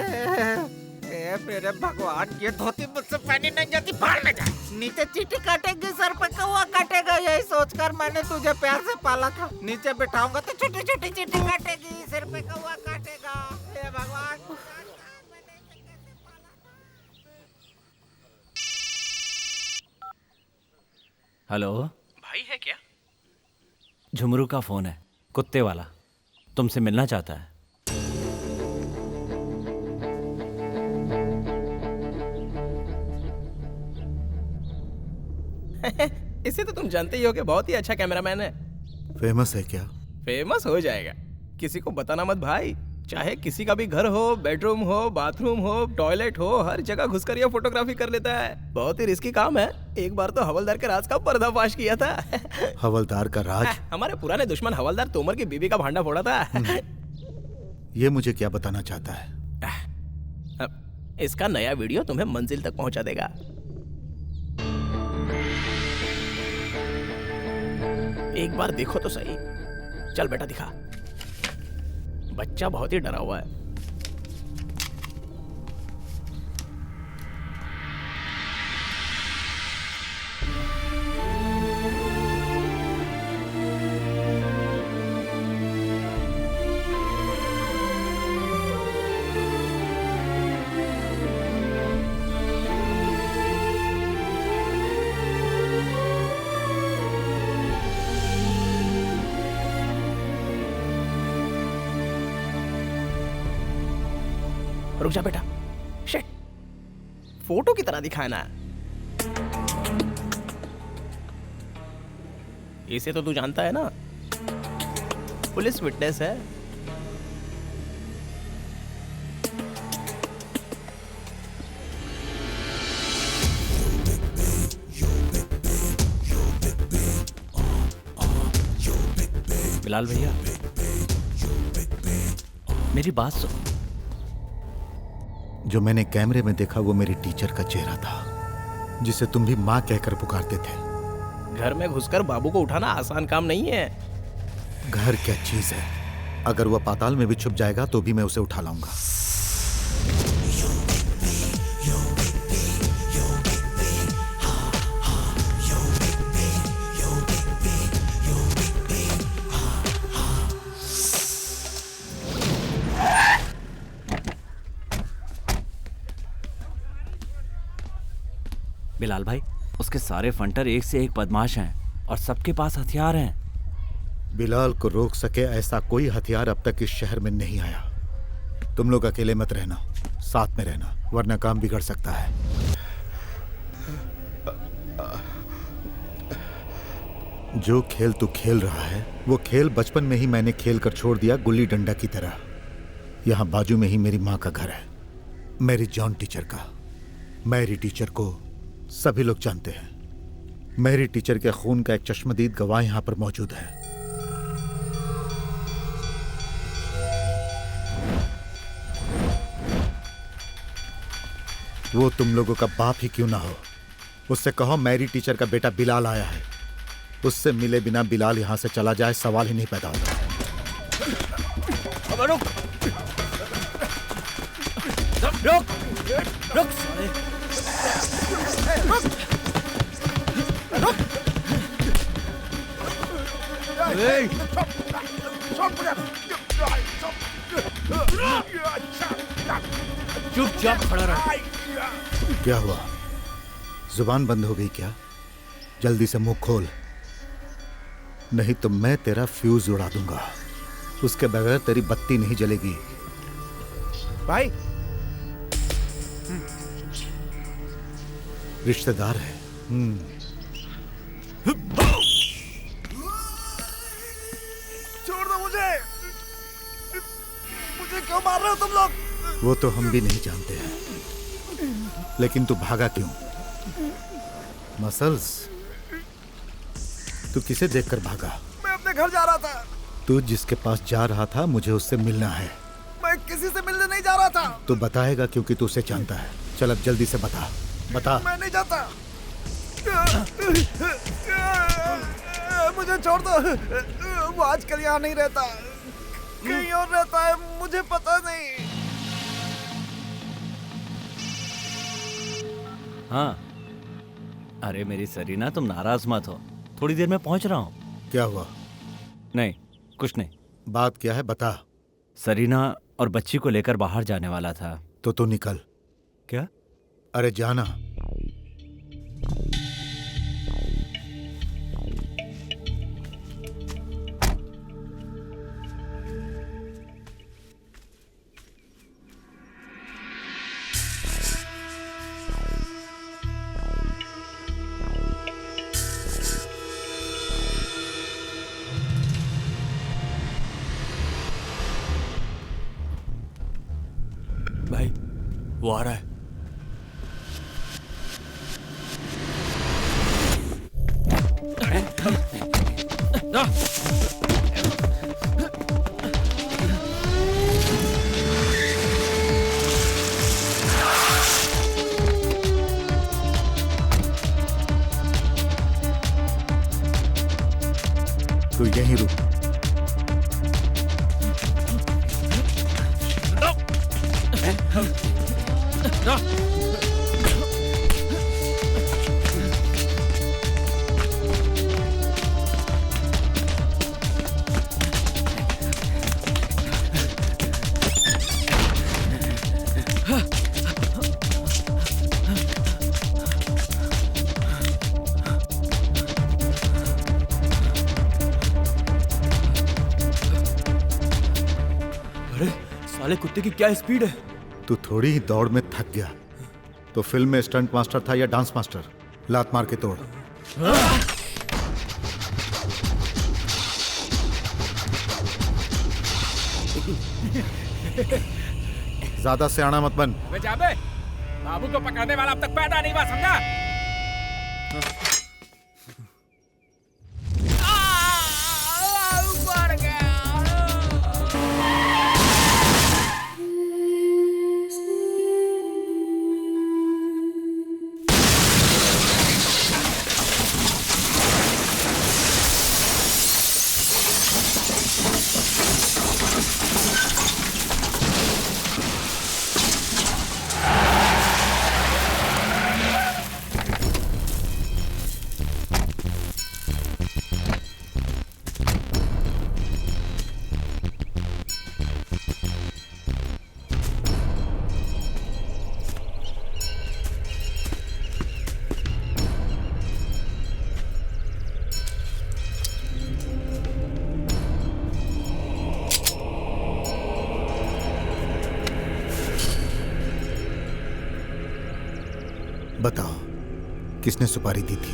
ए मेरे भगवान, ये धोती मुझसे पहनी नहीं जाती, बाहर में जा। नीचे चींटी काटेगी, सर पे कौवा काटेगा, यही सोचकर मैंने तुझे प्यार से पाला था। नीचे बिठाऊंगा तो छोटी छोटी चींटी काटेगी, सिर पे कौवा काटेगा। हे भगवान। हेलो भाई है क्या? झुमरू का फोन है, कुत्ते वाला, तुमसे मिलना चाहता है। इसे तो तुम जानते ही हो कि बहुत ही अच्छा कैमरामैन है। फेमस है क्या? फेमस हो जाएगा, किसी को बताना मत भाई। चाहे किसी का भी घर हो, बेडरूम हो, बाथरूम हो, टॉयलेट हो, हर जगह घुसकर ये फोटोग्राफी कर लेता है। बहुत ही रिस्की काम है। एक बार तो हवलदार के राज का पर्दाफाश किया था। हवलदार का राज? हमारे पुराने दुश्मन हवलदार तोमर की बीवी का भांडा फोड़ा था। ये मुझे क्या बताना चाहता है? इसका नया वीडियो तुम्हें मंजिल तक पहुंचा देगा। एक बार देखो तो सही। चल बेटा दिखा। बच्चा बहुत ही डरा हुआ है। रुक जा बेटा। शिट, फोटो की तरह दिखाना है। इसे तो तू जानता है ना, पुलिस विटनेस है। बिलाल भैया, मेरी बात सुन। जो मैंने कैमरे में देखा वो मेरी टीचर का चेहरा था, जिसे तुम भी माँ कहकर पुकारते थे। घर में घुसकर बाबू को उठाना आसान काम नहीं है। घर क्या चीज है, अगर वह पाताल में भी छुप जाएगा तो भी मैं उसे उठा लाऊंगा। बिलाल भाई, उसके सारे फंटर एक से एक बदमाश हैं और सबके पास हथियार हैं। बिलाल को रोक सके ऐसा कोई हथियार अब तक इस शहर में नहीं आया। तुम लोग अकेले मत रहना, साथ में रहना, वरना काम बिगड़ सकता है। जो खेल तू खेल रहा है वो खेल बचपन में ही मैंने खेल कर छोड़ दिया, गुल्ली डंडा की तरह। यहाँ बाजू में ही मेरी माँ का घर है, मेरी जॉन टीचर का। मैरी टीचर को सभी लोग जानते हैं। मैरी टीचर के खून का एक चश्मदीद गवाह यहाँ पर मौजूद है। वो तुम लोगों का बाप ही क्यों ना हो, उससे कहो मैरी टीचर का बेटा बिलाल आया है। उससे मिले बिना बिलाल यहां से चला जाए, सवाल ही नहीं पैदा होता। रुक रुक रुक चुपचाप खड़ा रह। क्या हुआ, जुबान बंद हो गई क्या? जल्दी से मुंह खोल, नहीं तो मैं तेरा फ्यूज उड़ा दूंगा। उसके बगैर तेरी बत्ती नहीं जलेगी। भाई, रिश्तेदार है। छोड़ दो मुझे क्यों मार रहे हो तुम लोग? वो तो हम भी नहीं जानते हैं, लेकिन तू भागा क्यों? मसल्स, तू किसे देखकर भागा? मैं अपने घर जा रहा था। तू जिसके पास जा रहा था मुझे उससे मिलना है। मैं किसी से मिलने नहीं जा रहा था। तू बताएगा क्योंकि तू उसे जानता है। चल अब जल्दी से बता। बता। मैं नहीं जाता, मुझे छोड़ दो। वो आजकल यहाँ नहीं रहता, कहीं और रहता है, मुझे पता नहीं। हाँ, अरे मेरी सरीना, तुम नाराज मत हो, थोड़ी देर में पहुंच रहा हूँ। क्या हुआ? नहीं, कुछ नहीं। बात क्या है, बता। सरीना और बच्ची को लेकर बाहर जाने वाला था। तो तू निकल। क्या? अरे जाना। भाई, वो आ रहा है। तू यहीं रुक। अरे साले कुत्ते की क्या स्पीड है। तू थोड़ी ही दौड़ में थक गया तो फिल्म में स्टंट मास्टर था या डांस मास्टर? लात मार के तोड़। ज्यादा सियाना मत बन। जाबे, बाबू को पकड़ने वाला अब तक पैदा नहीं हुआ, समझा? बताओ, किसने सुपारी दी थी?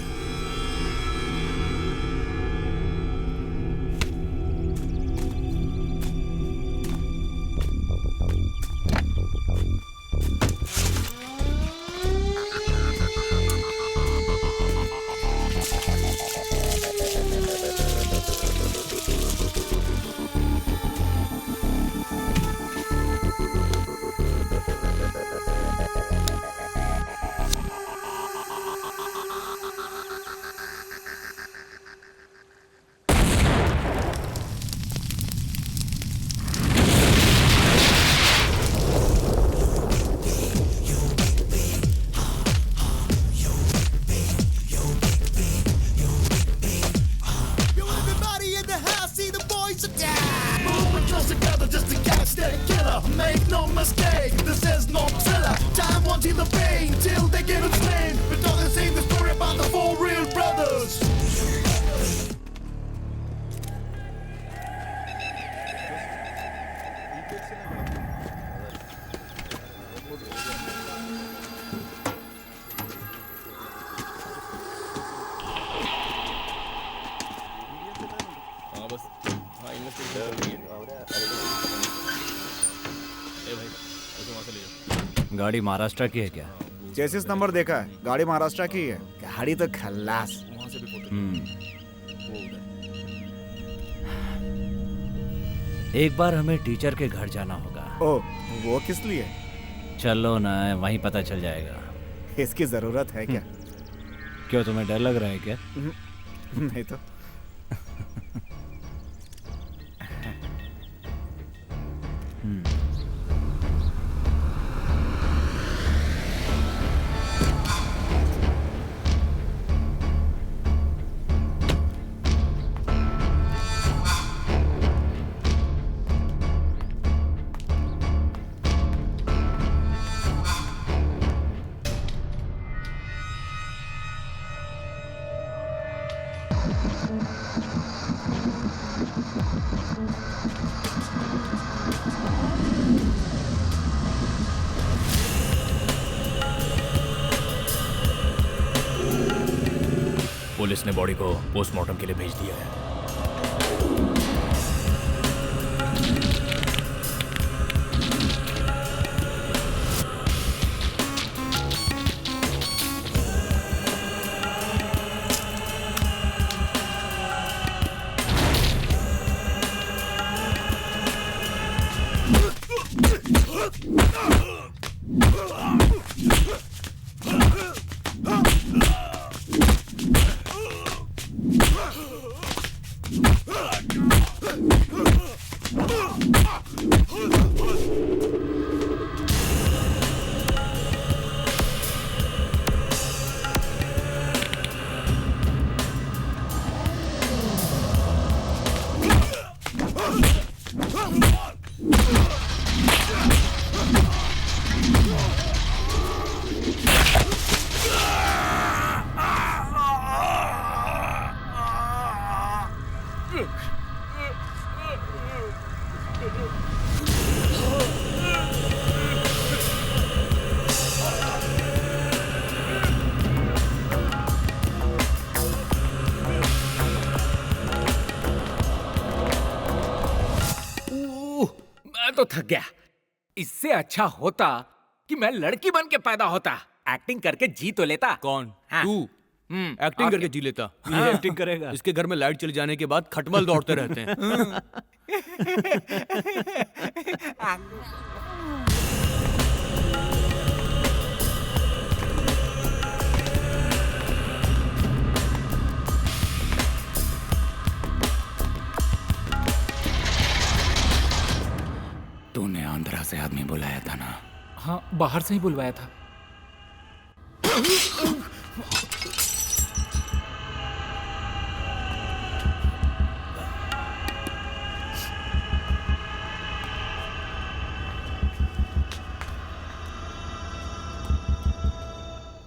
गाड़ी महाराष्ट्र की है क्या? चेसिस नंबर देखा है, गाड़ी महाराष्ट्र की है। गाड़ी तो खल्लास। एक बार हमें टीचर के घर जाना होगा। ओ, वो किस लिए? चलो ना, वहीं पता चल जाएगा। इसकी जरूरत है क्या? क्यों, तुम्हें डर लग रहा है क्या? नहीं तो। पुलिस ने बॉडी को पोस्टमार्टम के लिए भेज दिया है। तो थक गया। इससे अच्छा होता कि मैं लड़की बन के पैदा होता, एक्टिंग करके जी तो लेता। कौन? हाँ। तू एक्टिंग करके जी लेता। ये एक्टिंग करेगा। इसके घर में लाइट चले जाने के बाद खटमल दौड़ते रहते हैं। तूने आंध्रा से आदमी बुलाया था ना? हाँ, बाहर से ही बुलवाया था।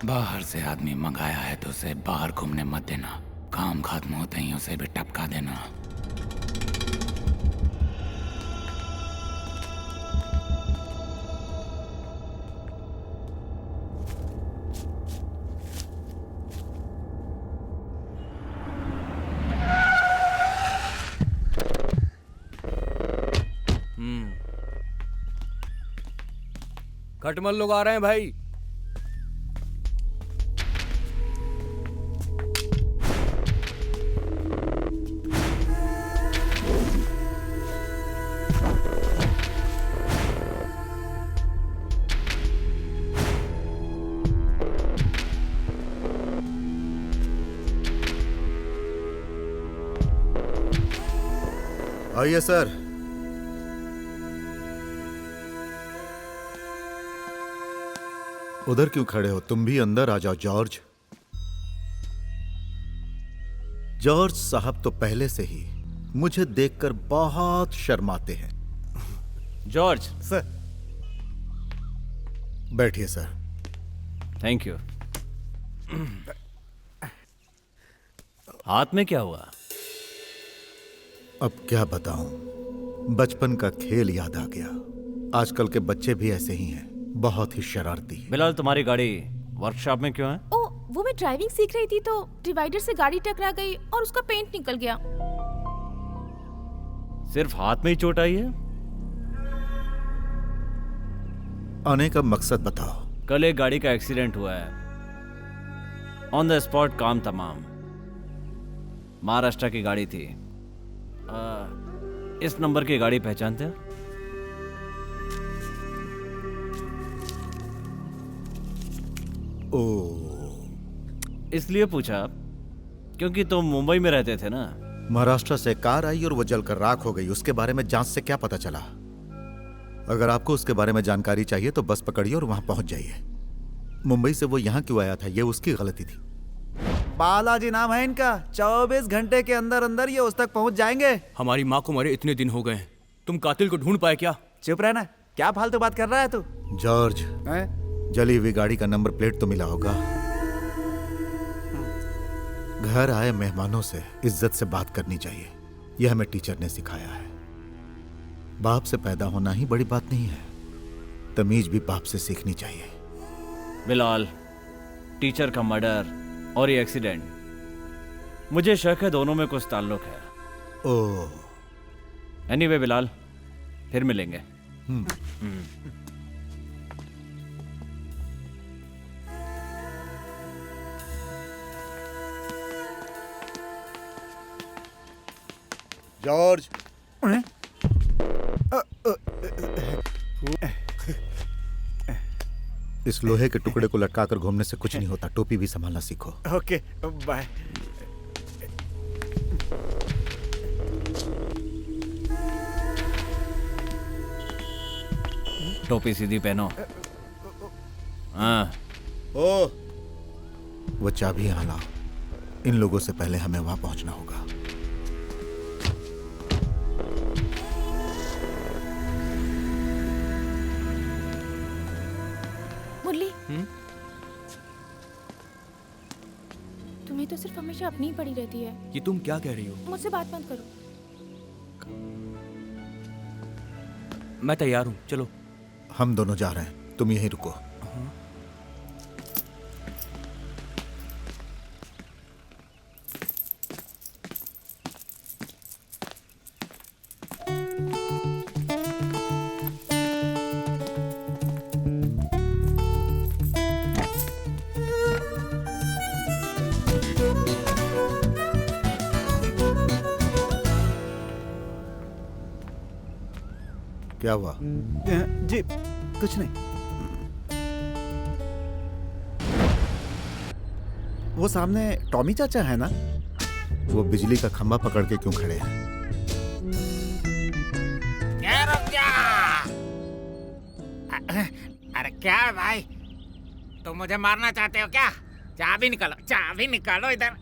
बाहर से आदमी मंगाया है तो उसे बाहर घूमने मत देना। काम खत्म होते ही उसे भी टपका देना। खटमल लोग आ रहे हैं भाई। आइए सर। उधर क्यों खड़े हो? तुम भी अंदर आ जाओ जॉर्ज। जॉर्ज साहब तो पहले से ही मुझे देखकर बहुत शर्माते हैं। जॉर्ज। सर। बैठिए सर। Thank you. हाथ में क्या हुआ? अब क्या बताऊं, बचपन का खेल याद आ गया। आजकल के बच्चे भी ऐसे ही हैं, बहुत ही शरारती। बिलाल, तुम्हारी गाड़ी वर्कशॉप में क्यों है? ओ, वो मैं ड्राइविंग सीख रही थी तो डिवाइडर से गाड़ी टकरा गई और उसका पेंट निकल गया। सिर्फ हाथ में ही चोट आई है? आने का मकसद बताओ। कल एक गाड़ी का एक्सीडेंट हुआ है। ऑन द स्पॉट काम तमाम। महाराष्ट्र की गाड़ी थी। इस नंबर की गाड़ी पहचानते हैं? इसलिए पूछा क्योंकि तुम मुंबई में रहते थे ना। महाराष्ट्र से कार आई और वो जलकर राख हो गई। उसके बारे में जांच से क्या पता चला? अगर आपको उसके बारे में जानकारी चाहिए तो बस पकड़िए और वहां पहुंच जाइए। मुंबई से वो यहां क्यों आया था, ये उसकी गलती थी। बालाजी नाम है इनका। 24 घंटे के अंदर अंदर ये उस तक पहुंच जाएंगे। हमारी माँ को मरे इतने दिन हो गए, तुम कातिल को ढूंढ पाए क्या? चुप रहना, क्या फालतू बात कर रहा है तू? जॉर्ज, जली हुई गाड़ी का नंबर प्लेट तो मिला होगा। घर आए मेहमानों से इज्जत से बात करनी चाहिए, यह हमें टीचर ने सिखाया है। बाप से पैदा होना ही बड़ी बात नहीं है, तमीज भी बाप से सीखनी चाहिए। बिलाल, टीचर का मर्डर और ये एक्सीडेंट, मुझे शक है दोनों में कुछ ताल्लुक है। ओह। एनीवे बिलाल, फिर मिलेंगे। जॉर्ज। इस लोहे के टुकड़े को लटकाकर घूमने से कुछ नहीं होता। टोपी भी संभालना सीखो। Okay, bye. टोपी सीधी पहनो। हाँ। ओ, वो चाबी यहाँ लाओ। इन लोगों से पहले हमें वहां पहुंचना होगा। मुरली, तुम्हें तो सिर्फ हमेशा अपनी ही पड़ी रहती है। ये तुम क्या कह रही हो? मुझसे बात मत करो। मैं तैयार हूँ, चलो। हम दोनों जा रहे हैं, तुम यहीं रुको। क्या हुआ? जी कुछ नहीं। वो सामने टॉमी चाचा है ना? वो बिजली का खंभा पकड़ के क्यों खड़े हैं? क्या रुक जा? अरे क्या है भाई, तुम मुझे मारना चाहते हो क्या? चाबी निकालो, चाबी निकालो इधर।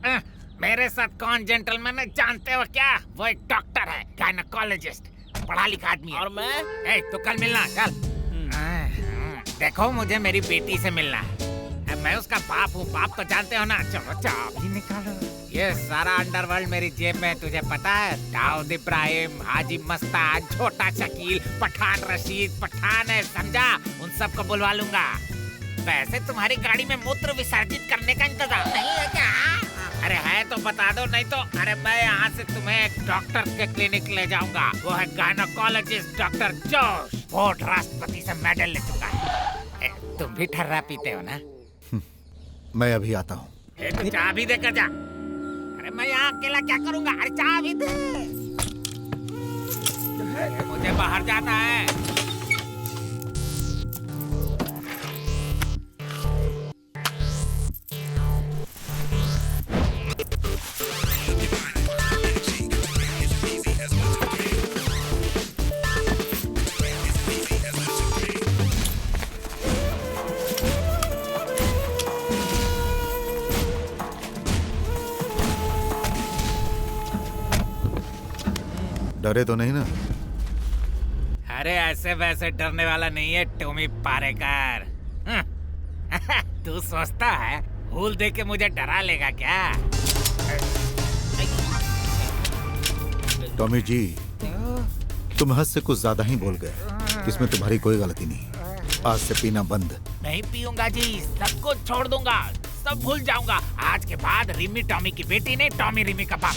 मेरे साथ कौन जेंटलमैन है जानते हो क्या? वो एक डॉक्टर है, गायनेकोलॉजिस्ट, पढ़ा लिखा आदमी है। और मैं? तो कल मिलना, चल। देखो मुझे मेरी बेटी से मिलना है। मैं उसका बाप हूँ, बाप तो जानते हो ना। चलो चाबी निकालो। ये सारा अंडरवर्ल्ड मेरी जेब में, तुझे पता है? दाऊद इब्राहिम, हाजी मस्तान, छोटा शकील, पठान रशीद, पठान है, समझा? उन सबको बुलवा लूंगा। वैसे तुम्हारी गाड़ी में मूत्र विसर्जित करने का इंतजाम नहीं है क्या? अरे है तो बता दो, नहीं तो अरे मैं यहाँ से तुम्हें एक डॉक्टर के क्लिनिक ले जाऊंगा। वो है गायनेकोलॉजिस्ट डॉक्टर जोश, फोर्ड राष्ट्रपति से मेडल ले चुका है। तुम भी ठर्रा पीते हो ना? मैं अभी आता हूँ। तो चाबी देकर जा। अरे मैं यहाँ अकेला क्या करूँगा? अरे चाबी दे। मुझे बाहर जाना है। डरे तो नहीं ना? अरे ऐसे वैसे डरने वाला नहीं है टॉमी पारेकर। तू सोचता है फूल दे के मुझे डरा लेगा क्या? टॉमी जी, तुम हद से कुछ ज्यादा ही बोल गए। इसमें तुम्हारी कोई गलती नहीं। आज से पीना बंद। नहीं पीऊंगा जी, सब कुछ छोड़ दूंगा, सब भूल जाऊंगा। आज के बाद रिमी टॉमी की बेटी नहीं, टॉमी रिमी का बाप।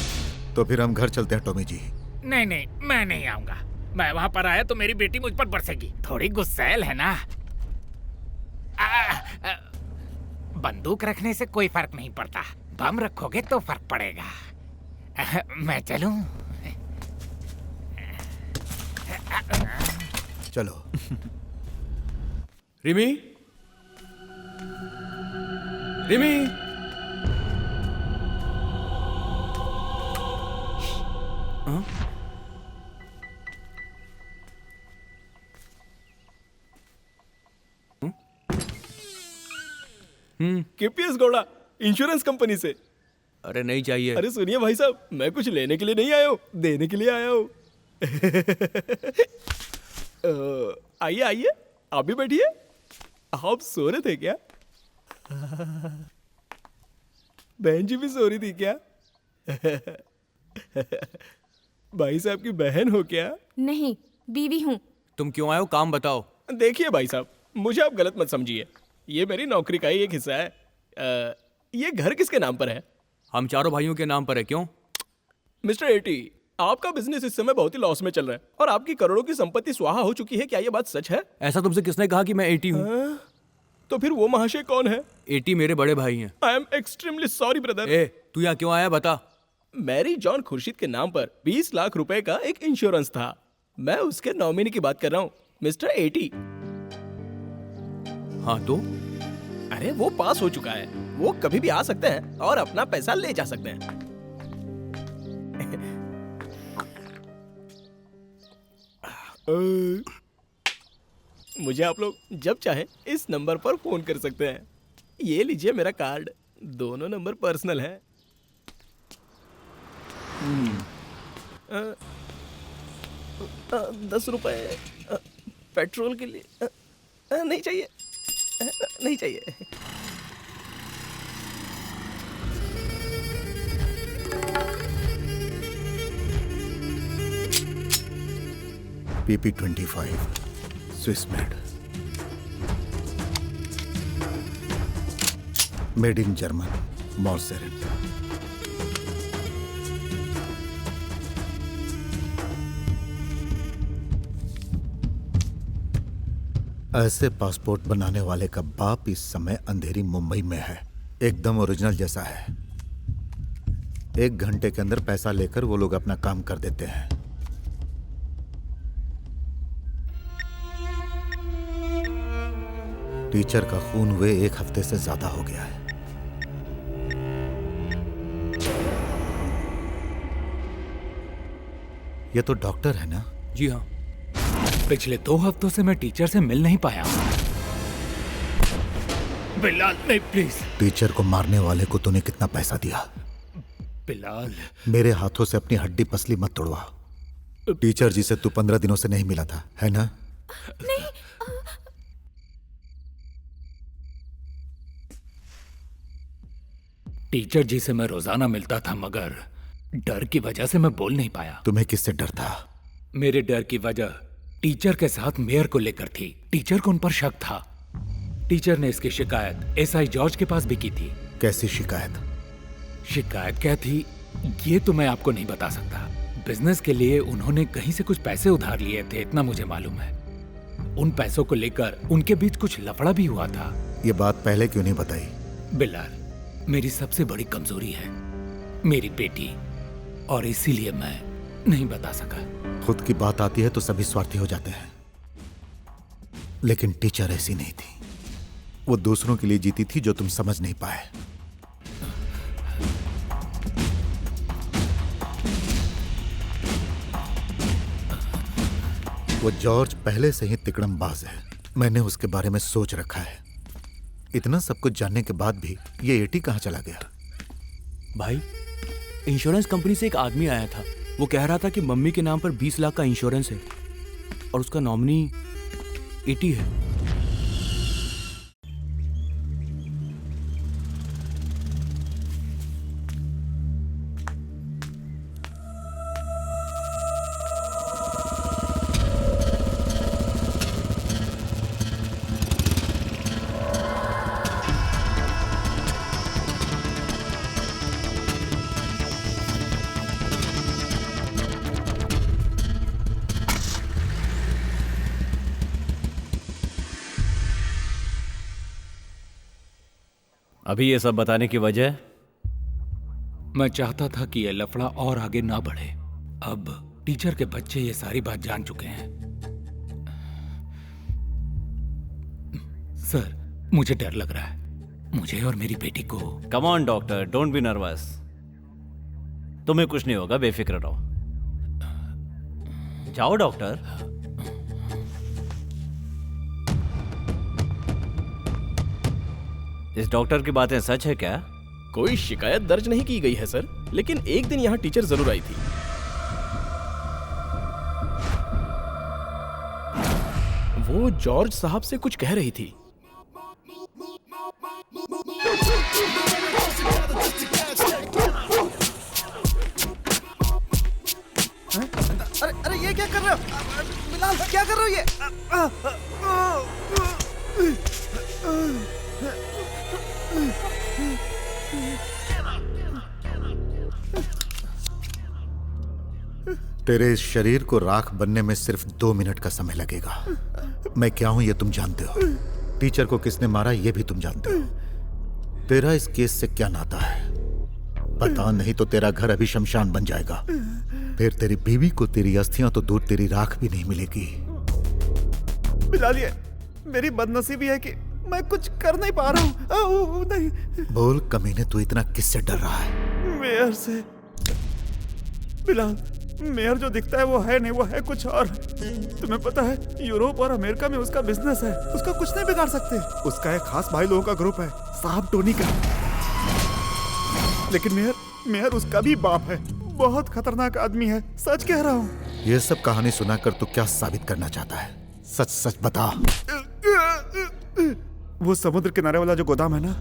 तो फिर हम घर चलते हैं टॉमी जी। नहीं नहीं, मैं नहीं आऊंगा। मैं वहाँ पर आया तो मेरी बेटी मुझ पर बरसेगी। थोड़ी गुस्सैल है ना। बंदूक रखने से कोई फर्क नहीं पड़ता, बम रखोगे तो फर्क पड़ेगा। मैं चलूं? चलो। Rimi, Rimi, KPS Gowda, insurance company से। अरे नहीं चाहिए। अरे सुनिए भाई साहब, मैं कुछ लेने के लिए नहीं आया हूँ, देने के लिए आया हूँ। आइए आइए, आप भी बैठिए। आप सो रहे थे क्या? बहन जी भी सो रही थी क्या? भाई साहब की बहन हो क्या? नहीं, बीवी हूँ। तुम क्यों आए हो, काम बताओ। देखिए भाई साहब, मुझे आप गलत मत समझिए। ये मेरी नौकरी का ही एक हिस्सा है। ये घर किसके नाम पर है? हम चारों भाइयों के नाम पर है। क्यों? मिस्टर एटी, आपका बिजनेस इस समय बहुत ही लॉस में चल रहा है और आपकी करोड़ों की संपत्ति स्वाहा हो चुकी है। क्या ये बात सच है? ऐसा तुमसे किसने कहा कि मैं एटी हूँ? तो फिर वो महाशय कौन है? एटी मेरे बड़े भाई हैं। I am extremely sorry brother. तू यहाँ क्यों आया, बता। मैरी जॉन खुर्शीद के नाम पर 20 लाख रुपए का एक इंश्योरेंस था। मैं उसके नॉमिनी की बात कर रहा हूँ, मिस्टर एटी। हाँ तो? अरे वो पास हो चुका है, वो कभी भी आ सकते हैं और अपना पैसा ले जा सकते हैं। मुझे आप लोग जब चाहे इस नंबर पर फोन कर सकते हैं। ये लीजिए मेरा कार्ड, दोनों नंबर पर्सनल है। 10 रुपए पेट्रोल के लिए। नहीं चाहिए, नहीं चाहिए। PP25 Swiss made in German, मॉर्सेरेट। ऐसे पासपोर्ट बनाने वाले का बाप इस समय अंधेरी मुंबई में है, एकदम ओरिजिनल जैसा है। 1 घंटे के अंदर पैसा लेकर वो लोग अपना काम कर देते हैं। टीचर का खून हुए 1 हफ्ते से ज्यादा हो गया है। ये तो डॉक्टर है ना? जी हाँ। पिछले 2 हफ्तों से मैं टीचर से मिल नहीं पाया। बिलाल नहीं, प्लीज। टीचर को मारने वाले को तूने कितना पैसा दिया? बिलाल, मेरे हाथों से अपनी हड्डी पसली मत तोड़वा। टीचर जी से तू 15 दिनों से नहीं मिला था, है ना? नहीं। टीचर जी से मैं रोजाना मिलता था, मगर डर की वजह से मैं बोल नहीं पाया। तुम्हें किससे डर था? मेरे डर की वजह टीचर के साथ मेयर को लेकर थी। टीचर को उन पर शक था। टीचर ने इसकी शिकायत एसआई जॉर्ज के पास भी की थी। कैसी शिकायत? शिकायत क्या थी ये तो मैं आपको नहीं बता सकता। बिजनेस के लिए उन्होंने कहीं से कुछ पैसे उधार लिए थे, इतना मुझे मालूम है। उन पैसों को लेकर उनके बीच कुछ लफड़ा भी हुआ था। ये बात पहले क्यों नहीं बताई? बिलाल, मेरी सबसे बड़ी कमजोरी है मेरी बेटी, और इसीलिए मैं नहीं बता सका। खुद की बात आती है तो सभी स्वार्थी हो जाते हैं, लेकिन टीचर ऐसी नहीं थी। वो दूसरों के लिए जीती थी जो तुम समझ नहीं पाए। वो जॉर्ज पहले से ही तिकड़मबाज है। मैंने उसके बारे में सोच रखा है। इतना सब कुछ जानने के बाद भी ये एटी कहाँ चला गया? भाई, इंश्योरेंस कंपनी से एक आदमी आया था। वो कह रहा था कि मम्मी के नाम पर 20 लाख का इंश्योरेंस है और उसका नॉमिनी एटी है। अभी ये सब बताने की वजह? मैं चाहता था कि यह लफड़ा और आगे ना बढ़े। अब टीचर के बच्चे ये सारी बात जान चुके हैं। सर, मुझे डर लग रहा है, मुझे और मेरी बेटी को। Come on doctor, don't be nervous. तुम्हें कुछ नहीं होगा, बेफिक्र रहो। जाओ डॉक्टर। इस डॉक्टर की बातें सच है क्या? कोई शिकायत दर्ज नहीं की गई है सर, लेकिन एक दिन यहाँ टीचर जरूर आई थी। वो जॉर्ज साहब से कुछ कह रही थी। अरे ये क्या कर रहे हो बिलाल? क्या कर रहे हो ये? तेरे इस शरीर को राख बनने में सिर्फ 2 मिनट का समय लगेगा। मैं क्या हूं ये तुम जानते हो। टीचर को किसने मारा ये भी तुम जानते हो। तेरा इस केस से क्या नाता है पता नहीं तो तेरा घर अभी शमशान बन जाएगा। फिर तेरी बीवी को तेरी अस्थियां तो दूर तेरी राख भी नहीं मिलेगी। बिलाल, ये मेरी बदनसीबी है कि मैं कुछ कर नहीं पा रहा हूँ। नहीं। बोल कमीने, तू इतना किससे डर रहा है? मेयर से। बिलाल, मेयर जो दिखता है वो है नहीं, वो है कुछ और। तुम्हें पता है यूरोप और अमेरिका में उसका बिजनेस है, उसका कुछ नहीं बिगाड़ सकते। उसका एक खास भाई लोगों का ग्रुप है, साहब टोनी का। लेकिन मेयर उसका भी बाप है। बहुत खतरनाक आदमी है, सच कह रहा हूँ। ये सब कहानी सुनाकर तू क्या साबित करना चाहता है? सच सच बता। वो समुद्र किनारे वाला जो गोदाम है ना,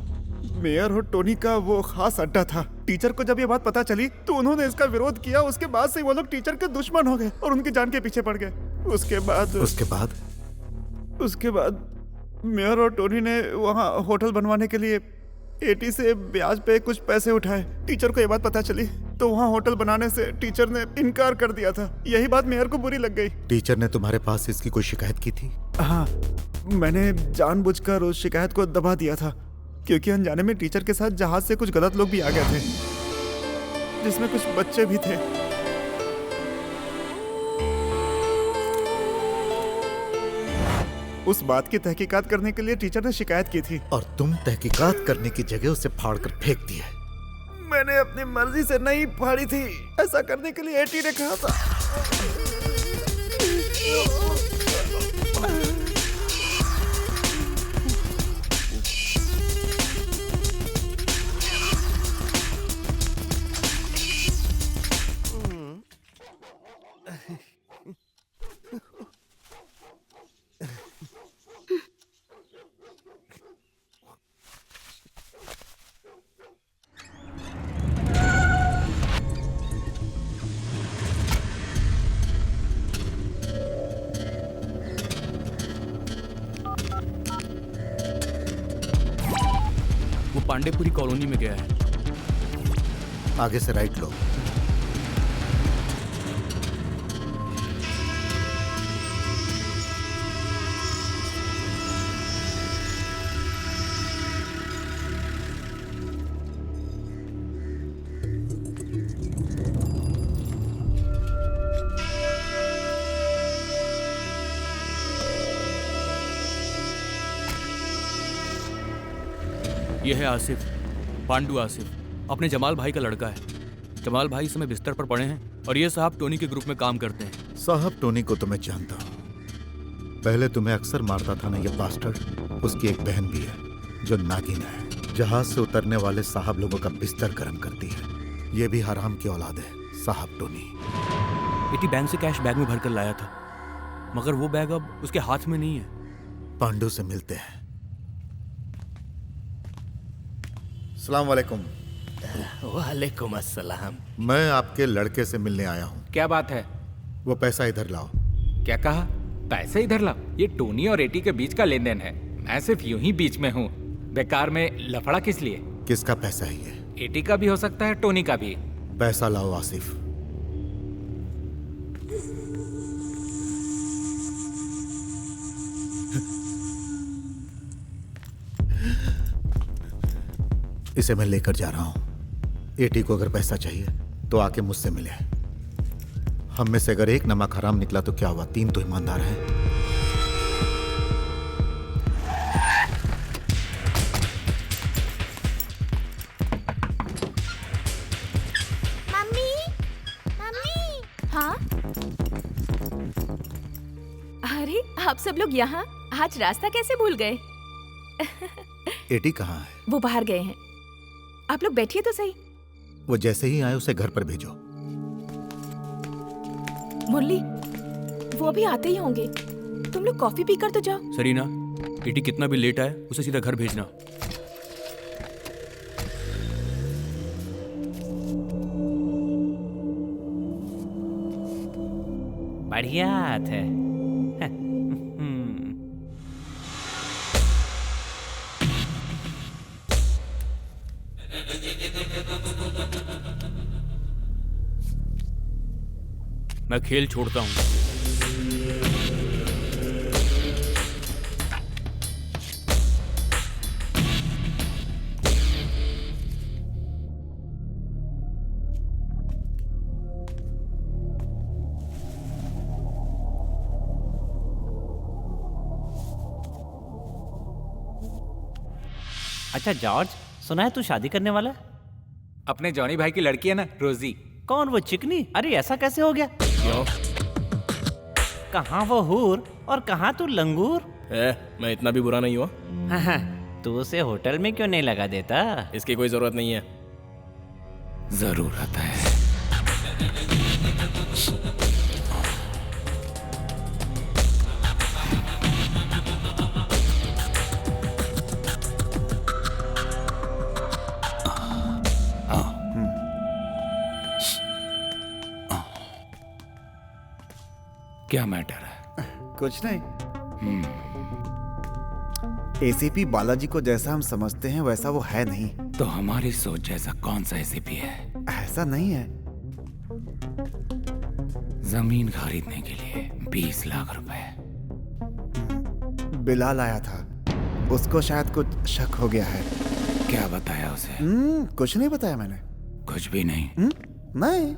मेयर और टोनी का वो खास अड्डा था। टीचर को जब ये बात पता चली तो उन्होंने इसका विरोध किया। उसके बाद से वो लोग टीचर के दुश्मन हो गए और उनकी जान के पीछे पड़ गए। उसके बाद मेयर और टोनी ने वहाँ होटल बनवाने के लिए एटी से ब्याज पे कुछ पैसे उठाए। टीचर को ये बात पता चली तो वहाँ होटल बनाने से टीचर ने इनकार कर दिया था। यही बात मेयर को बुरी लग गई। टीचर ने तुम्हारे पास इसकी कोई शिकायत की थी? हाँ, मैंने जानबूझकर उस शिकायत को दबा दिया था, क्योंकि अनजाने में टीचर के साथ जहाज से कुछ गलत लोग भी आ गए थे, जिसमें कुछ बच्चे भी थे। उस बात की तहकीकात करने के लिए टीचर ने शिकायत की थी। और तुम तहकीकात करने की जगह उसे फाड़कर फेंक दिए। मैंने अपनी मर्जी से नहीं फाड़ी थी, ऐसा करने के लिए एटी ने कहा था। पांडेपुरी कॉलोनी में गया है। आगे से राइट लो। यह है आसिफ, पांडु आसिफ, अपने जमाल भाई का लड़का है। जमाल भाई इस समय बिस्तर पर पड़े हैं और ये साहब टोनी के ग्रुप में काम करते हैं। साहब टोनी को तो मैं जानता हूँ, पहले तुम्हें अक्सर मारता था ना ये बास्टर्ड। उसकी एक बहन भी है जो नागिन है, जहाज से उतरने वाले साहब लोगों का बिस्तर गर्म करती है। ये भी हराम की औलाद है साहब टोनी। बेटी बैंक से कैश बैग में भरकर लाया था, मगर वो बैग अब उसके हाथ में नहीं है। पांडु से मिलते हैं। अस्सलाम वालेकुम। वालेकुम अस्सलाम। मैं आपके लड़के से मिलने आया हूँ। क्या बात है? वो पैसा इधर लाओ। क्या कहा? पैसे इधर लाओ? ये टोनी और एटी के बीच का लेन देन है, मैं सिर्फ यूं ही बीच में हूँ। बेकार में लफड़ा किस लिए? किसका पैसा है ये? एटी का भी हो सकता है, टोनी का भी। पैसा लाओ आसिफ। इसे मैं लेकर जा रहा हूं। एटी को अगर पैसा चाहिए तो आके मुझसे मिले। हम में से अगर एक नमक हराम निकला तो क्या हुआ, 3 तो ईमानदार हैं। Mummy, mummy. हाँ? अरे आप सब लोग यहाँ? आज रास्ता कैसे भूल गए? एटी कहाँ है? वो बाहर गए हैं। आप लोग बैठिए तो सही। वो जैसे ही आए उसे घर पर भेजो। मुरली, वो अभी आते ही होंगे। तुम लोग कॉफी पीकर तो जाओ। सरीना, एटी कितना भी लेट आए उसे सीधा घर भेजना। बढ़िया हाथ है। मैं खेल छोड़ता हूं। अच्छा जॉर्ज, सुना है तू शादी करने वाला है? अपने जॉनी भाई की लड़की है ना, रोजी। कौन, वो चिकनी? अरे ऐसा कैसे हो गया? क्यों? कहाँ वो हूर और कहाँ तू लंगूर? मैं इतना भी बुरा नहीं हुआ। तू उसे होटल में क्यों नहीं लगा देता? इसकी कोई जरूरत नहीं है। जरूरत है। क्या मैटर है? कुछ नहीं। एसीपी बालाजी को जैसा हम समझते हैं वैसा वो है नहीं। तो हमारी सोच जैसा कौन सा एसीपी है? ऐसा नहीं है। जमीन खरीदने के लिए 20 लाख रुपए। बिलाल आया था, उसको शायद कुछ शक हो गया है। क्या बताया उसे? कुछ नहीं बताया मैंने। कुछ भी नहीं? नहीं।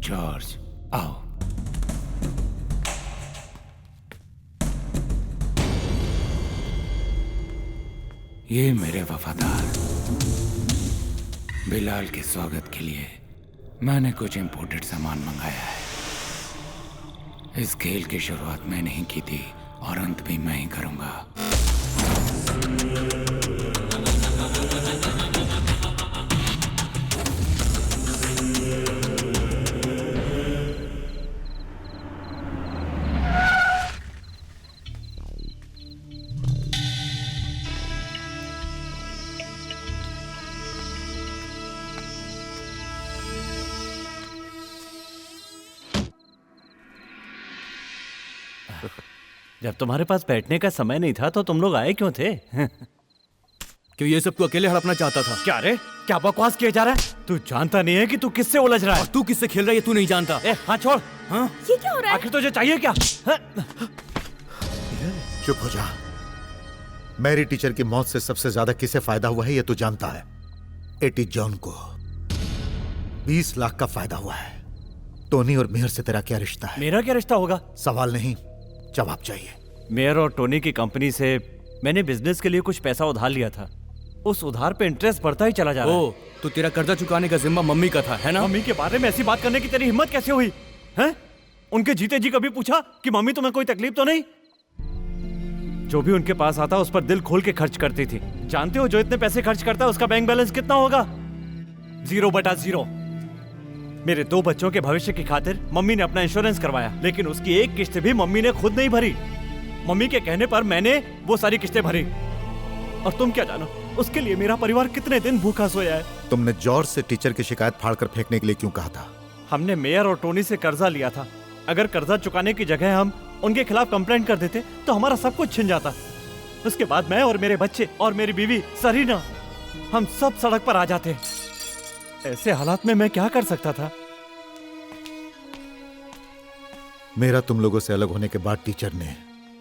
जॉर्ज, आओ। ये मेरे वफादार बिलाल के स्वागत के लिए मैंने कुछ इंपोर्टेड सामान मंगाया है। इस खेल की शुरुआत मैंने ही की थी और अंत भी मैं ही करूंगा। जब तुम्हारे पास बैठने का समय नहीं था तो तुम लोग आए क्यों थे? क्यों ये सब तू अकेले हड़पना चाहता था? क्या रे, क्या बकवास किया जा रहा है? तू जानता नहीं है कि तू किससे उलझ रहा है? और तू किससे खेल रहा है तू नहीं जानता। हाँ छोड़। हाँ? ये क्या हो रहा है? आखिर तुझे चाहिए क्या? चुप हो जा। मैरी टीचर की मौत से सबसे ज्यादा किसे फायदा हुआ है ये तू जानता है। एटी जॉन को 20 लाख का फायदा हुआ है। टोनी और मेयर से तेरा क्या रिश्ता है? मेरा क्या रिश्ता होगा? सवाल नहीं, जवाब चाहिए। मेयर और टोनी की कंपनी से मैंने बिजनेस के लिए कुछ पैसा उधार लिया था। उस उधार पे इंटरेस्ट बढ़ता ही चला जा रहा है। तो तेरा कर्जा चुकाने का जिम्मा मम्मी का था, है ना? मम्मी के बारे में ऐसी बात करने की तेरी हिम्मत कैसे हुई? हैं? उनके जीते जी कभी पूछा कि मम्मी तुम्हें कोई तकलीफ तो नहीं? जो भी उनके पास आता उस पर दिल खोल के खर्च करती थी। जानते हो जो इतने पैसे खर्च करता है उसका बैंक बैलेंस कितना होगा? 0/0। मेरे 2 बच्चों के भविष्य की खातिर मम्मी ने अपना इंश्योरेंस करवाया, लेकिन उसकी एक किस्त भी मम्मी ने खुद नहीं भरी। मम्मी के कहने पर मैंने वो सारी किस्तें भरी। और तुम क्या जानो उसके लिए मेरा परिवार कितने दिन भूखा सोया है। तुमने जॉर्ज से टीचर की शिकायत फाड़कर फेंकने के लिए क्यों कहा था? हमने मेयर और टोनी से कर्जा लिया था। अगर कर्जा चुकाने की जगह हम उनके खिलाफ कंप्लेंट कर देते तो हमारा सब कुछ छिन जाता। उसके बाद मैं और मेरे बच्चे और मेरी बीवी सरीना, हम सब सड़क पर आ जाते। ऐसे हालात में मैं क्या कर सकता था? मेरा तुम लोगों से अलग होने के बाद टीचर ने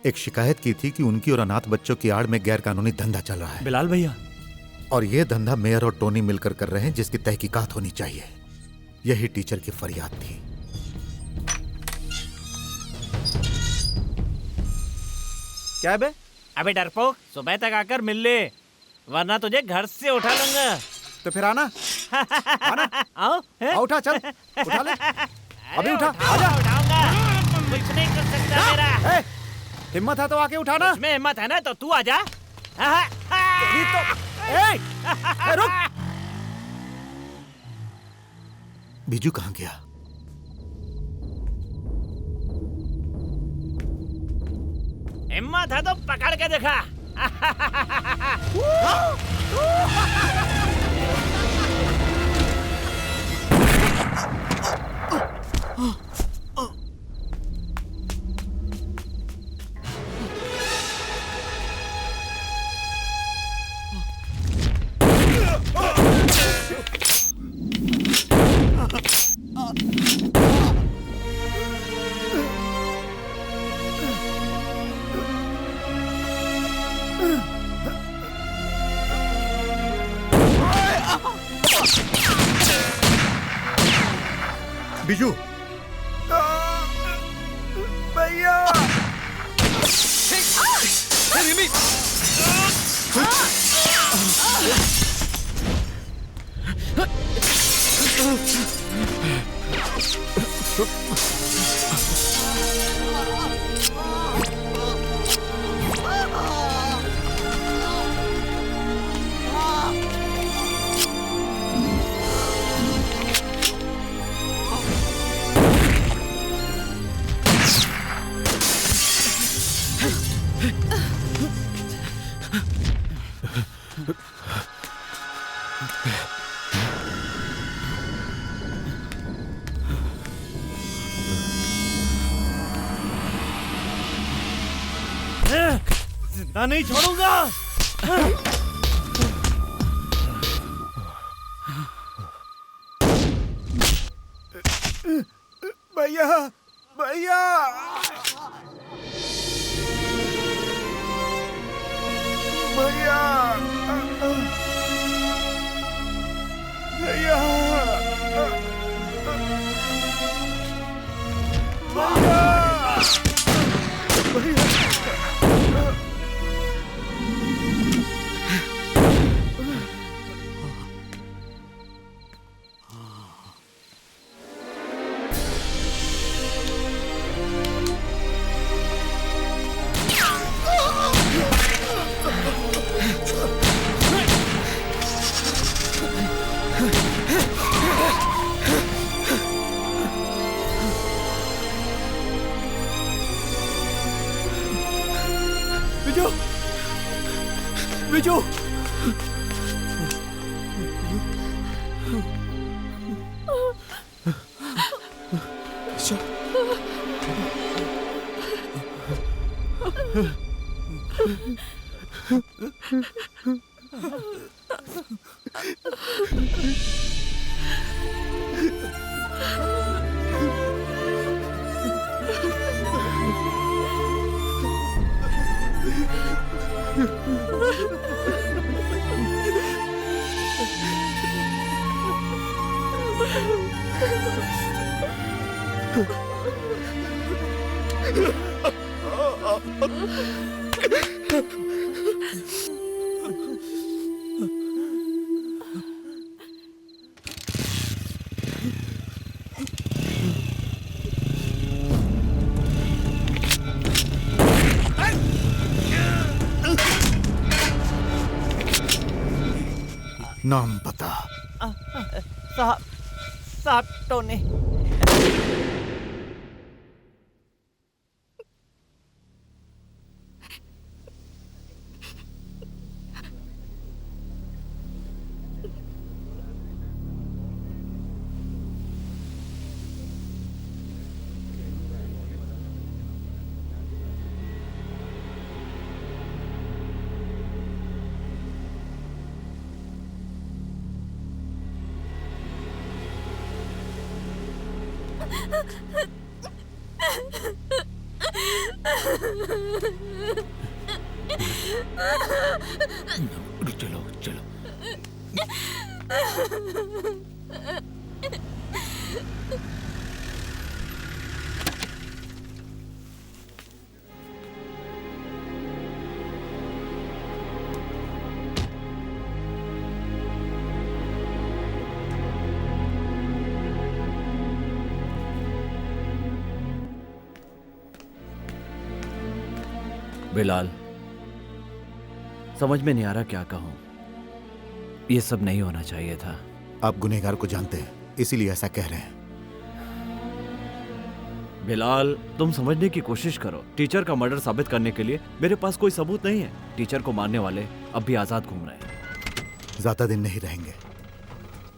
एक शिकायत की थी कि उनकी और अनाथ बच्चों की आड़ में गैर कानूनी धंधा चल रहा है। बिलाल भैया, और ये धंधा मेयर और टोनी मिलकर कर रहे हैं, जिसकी तहकीकात होनी चाहिए। यही टीचर की फरियाद थी। क्या बे? अबे डरपोक, सुबह तक आकर मिल ले, वरना तुझे घर से उठा लूंगा। तो फिर आना। आना। आओ, उठा, चल उठा ले। अभी उठा, आजा। कुछ नहीं कर सकता मेरा। हिम्मत है तो आके उठाना। इसमें हिम्मत है ना तो तू आजा। रुक। बीजू कहाँ गया? हिम्मत है तो पकड़ के देखा। बीजू, भैया। जिंदा नहीं छोड़ूंगा। भैया, भैया, भैया, भैया, भैया, बिरजू। नाम बता। साहब टोनी। चलो चलो। बिलाल, समझ में नहीं आ रहा क्या कहूं। ये सब नहीं होना चाहिए था। आप गुनहगार को जानते हैं, इसीलिए ऐसा कह रहे हैं। बिलाल, तुम समझने की कोशिश करो। टीचर का मर्डर साबित करने के लिए मेरे पास कोई सबूत नहीं है। टीचर को मारने वाले अब भी आजाद घूम रहे हैं। ज्यादा दिन नहीं रहेंगे।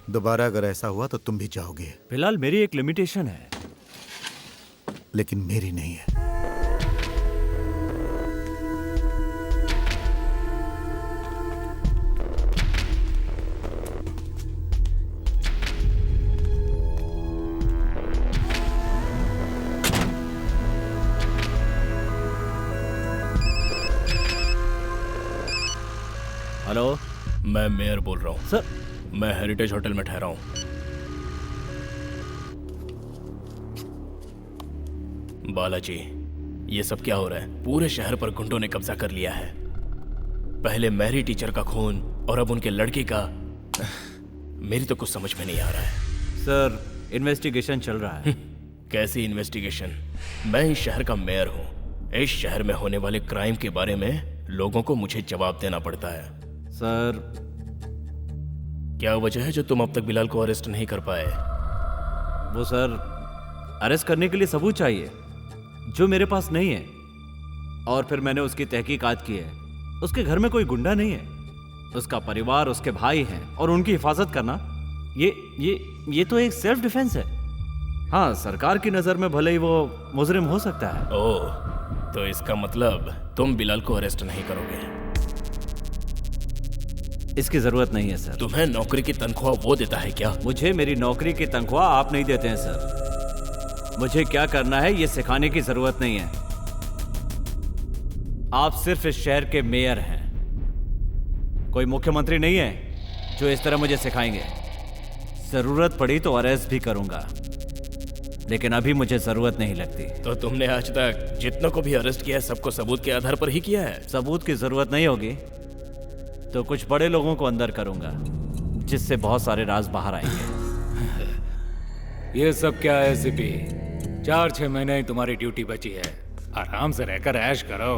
दोबारा अगर ऐसा हुआ तो तुम भी जाओगे। बिलाल, मेरी एक लिमिटेशन है। लेकिन मेरी नहीं है। हेलो, मैं मेयर बोल रहा हूँ। सर, मैं हेरिटेज होटल में ठहरा हूँ। बालाजी, ये सब क्या हो रहा है? पूरे शहर पर गुंडों ने कब्जा कर लिया है। पहले मैरी टीचर का खून और अब उनके लड़की का। मेरी तो कुछ समझ में नहीं आ रहा है। सर, इन्वेस्टिगेशन चल रहा है। कैसी इन्वेस्टिगेशन? मैं इस शहर का मेयर हूँ। इस शहर में होने वाले क्राइम के बारे में लोगों को मुझे जवाब देना पड़ता है। सर, क्या वजह है जो तुम अब तक बिलाल को अरेस्ट नहीं कर पाए? वो सर, अरेस्ट करने के लिए सबूत चाहिए जो मेरे पास नहीं है। और फिर मैंने उसकी तहकीकात की है। उसके घर में कोई गुंडा नहीं है। उसका परिवार, उसके भाई हैं और उनकी हिफाजत करना ये तो एक सेल्फ डिफेंस है। हाँ, सरकार की नजर में भले ही वो मुजरिम हो सकता है। ओह, तो इसका मतलब तुम बिलाल को अरेस्ट नहीं करोगे? इसकी जरूरत नहीं है सर। तुम्हें नौकरी की तनख्वाह वो देता है क्या? मुझे मेरी नौकरी की तनख्वाह आप नहीं देते हैं सर। मुझे क्या करना है ये सिखाने की जरूरत नहीं है। आप सिर्फ इस शहर के मेयर हैं, कोई मुख्यमंत्री नहीं है जो इस तरह मुझे सिखाएंगे। जरूरत पड़ी तो अरेस्ट भी करूंगा, लेकिन अभी मुझे जरूरत नहीं लगती। तो तुमने आज तक जितनों को भी अरेस्ट किया है सबको सबूत के आधार पर ही किया है? सबूत की जरूरत नहीं होगी तो कुछ बड़े लोगों को अंदर करूंगा, जिससे बहुत सारे राज बाहर आएंगे। ये सब क्या है सीपी? 4-6 महीने ही तुम्हारी ड्यूटी बची है। आराम से रहकर ऐश करो।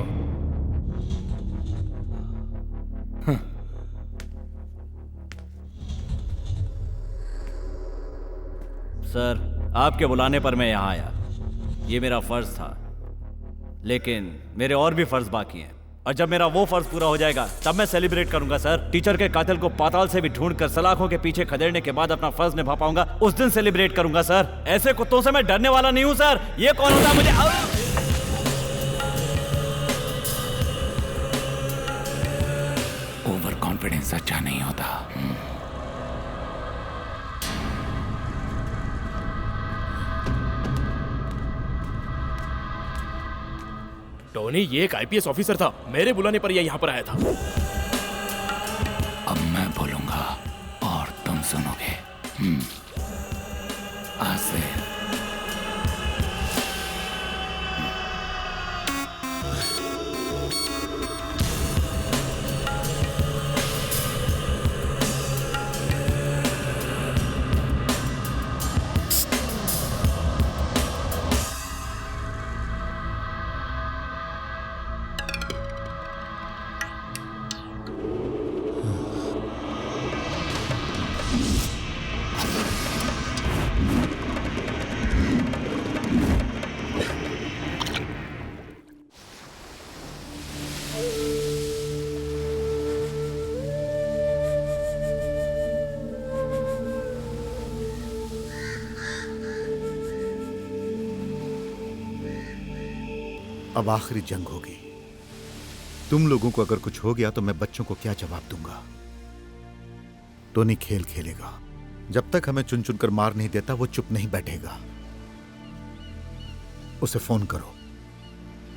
सर, आपके बुलाने पर मैं यहाँ आया। ये मेरा फर्ज था, लेकिन मेरे और भी फर्ज बाकी हैं। और जब मेरा वो फर्ज पूरा हो जाएगा तब मैं सेलिब्रेट करूंगा सर। टीचर के कातिल को पाताल से भी ढूंढकर सलाखों के पीछे खदेड़ने के बाद अपना फर्ज निभा पाऊंगा, उस दिन सेलिब्रेट करूंगा सर। ऐसे कुत्तों से मैं डरने वाला नहीं हूं सर। ये कौन होता है मुझे ओवर कॉन्फिडेंस अच्छा नहीं होता। टोनी, ये एक आईपीएस ऑफिसर था, मेरे बुलाने पर यह यहाँ पर आया था। अब मैं बोलूंगा और तुम सुनोगे। आसिफ, अब आखिरी जंग होगी। तुम लोगों को अगर कुछ हो गया तो मैं बच्चों को क्या जवाब दूंगा? टोनी खेल खेलेगा। जब तक हमें चुन चुन कर मार नहीं देता वो चुप नहीं बैठेगा। उसे फोन करो।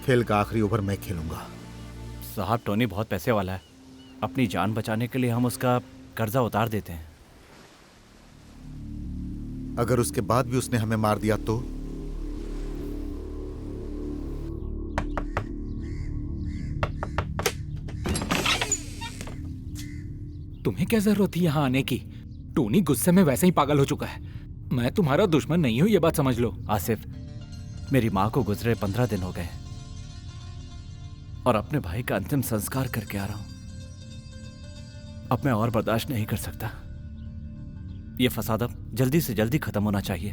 खेल का आखिरी ओवर मैं खेलूंगा। साहब, टोनी बहुत पैसे वाला है, अपनी जान बचाने के लिए हम उसका कर्जा उतार देते हैं। अगर उसके बाद भी उसने हमें मार दिया तो? तुम्हें क्या जरूरत थी यहाँ आने की? टोनी गुस्से में वैसे ही पागल हो चुका है। मैं तुम्हारा दुश्मन नहीं हूं, ये बात समझ लो। आसिफ, मेरी माँ को गुजरे 15 दिन हो गए और अपने भाई का अंतिम संस्कार करके आ रहा हूं। अब मैं और बर्दाश्त नहीं कर सकता। ये फसाद अब जल्दी से जल्दी खत्म होना चाहिए।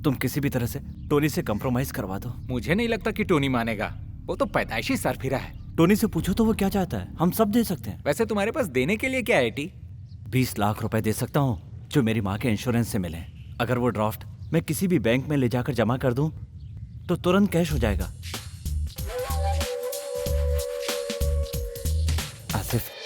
तुम किसी भी तरह से टोनी से कंप्रोमाइज करवा दो। मुझे नहीं लगता कि टोनी मानेगा। वो तो पैदाइशी सरफिरा है। टोनी से पूछो तो वो क्या चाहता है, हम सब दे सकते हैं। वैसे तुम्हारे पास देने के लिए क्या है टी? 20 लाख रुपए दे सकता हूँ जो मेरी माँ के इंश्योरेंस से मिले। अगर वो ड्राफ्ट मैं किसी भी बैंक में ले जाकर जमा कर दूं तो तुरंत कैश हो जाएगा। आसिफ,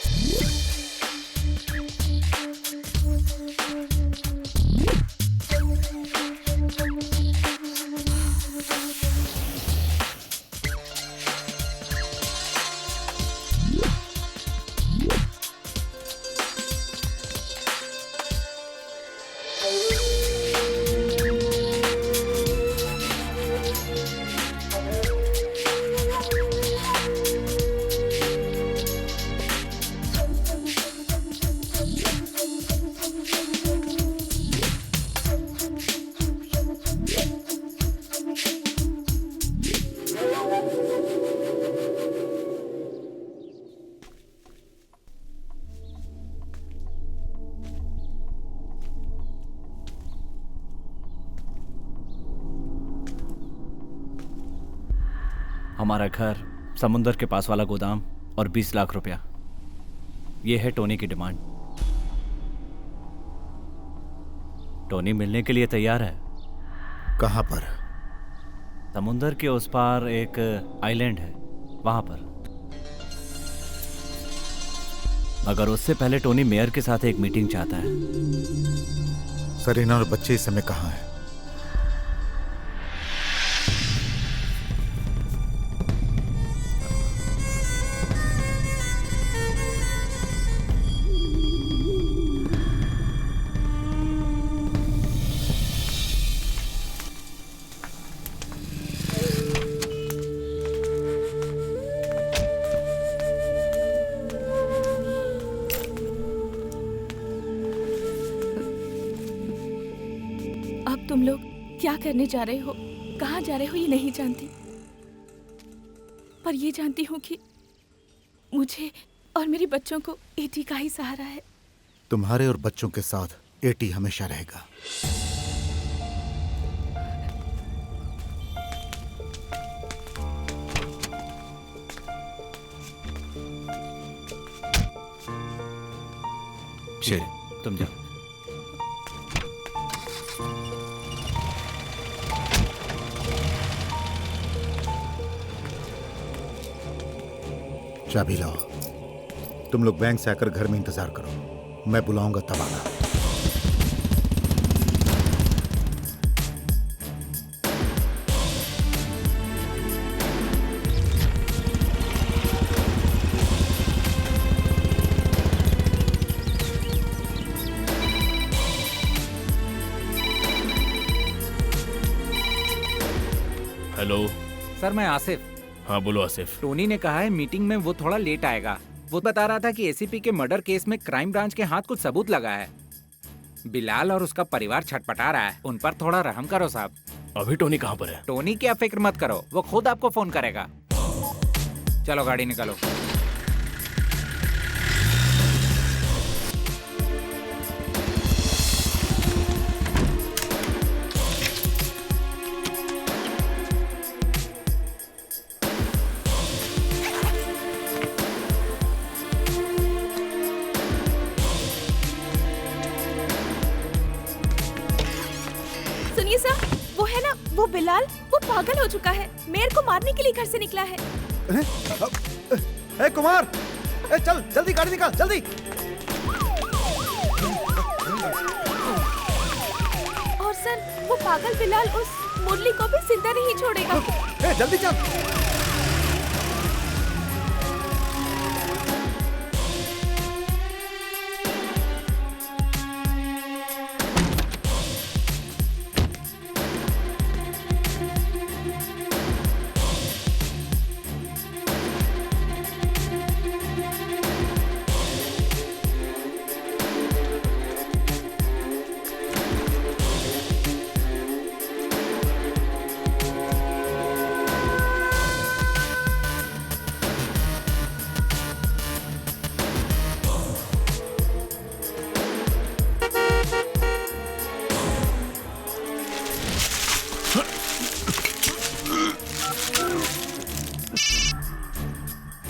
हमारा घर, समुंदर के पास वाला गोदाम और 20 लाख रुपया, ये है टोनी की डिमांड। टोनी मिलने के लिए तैयार है। कहां पर? समुंदर के उस पार एक आइलैंड है, वहां पर। मगर उससे पहले टोनी मेयर के साथ एक मीटिंग चाहता है। सरीना और बच्चे इस समय कहां हैं? तुम लोग क्या करने जा रहे हो, कहाँ जा रहे हो, ये नहीं जानती, पर ये जानती हूँ कि मुझे और मेरे बच्चों को एटी का ही सहारा है। तुम्हारे और बच्चों के साथ एटी हमेशा रहेगा। चलिए तुम जाओ। चाबी लाओ। तुम लोग बैंक से आकर घर में इंतजार करो, मैं बुलाऊंगा तब आना। हेलो सर, मैं आसिफ। हाँ बोलो आसिफ। टोनी ने कहा है मीटिंग में वो थोड़ा लेट आएगा। वो बता रहा था कि एसीपी के मर्डर केस में क्राइम ब्रांच के हाथ कुछ सबूत लगा है। बिलाल और उसका परिवार छटपटा रहा है, उन पर थोड़ा रहम करो साहब। अभी टोनी कहाँ पर है? टोनी की आप फिक्र मत करो, वो खुद आपको फोन करेगा। चलो गाड़ी निकालो। सुनिए सर, वो है ना, वो बिलाल, वो पागल हो चुका है। मेयर को मारने के लिए घर से निकला है। ए कुमार, ए चल जल्दी गाड़ी निकाल जल्दी। और सर, वो पागल बिलाल उस मुरली को भी जिंदा नहीं छोड़ेगा। ए जल्दी चल।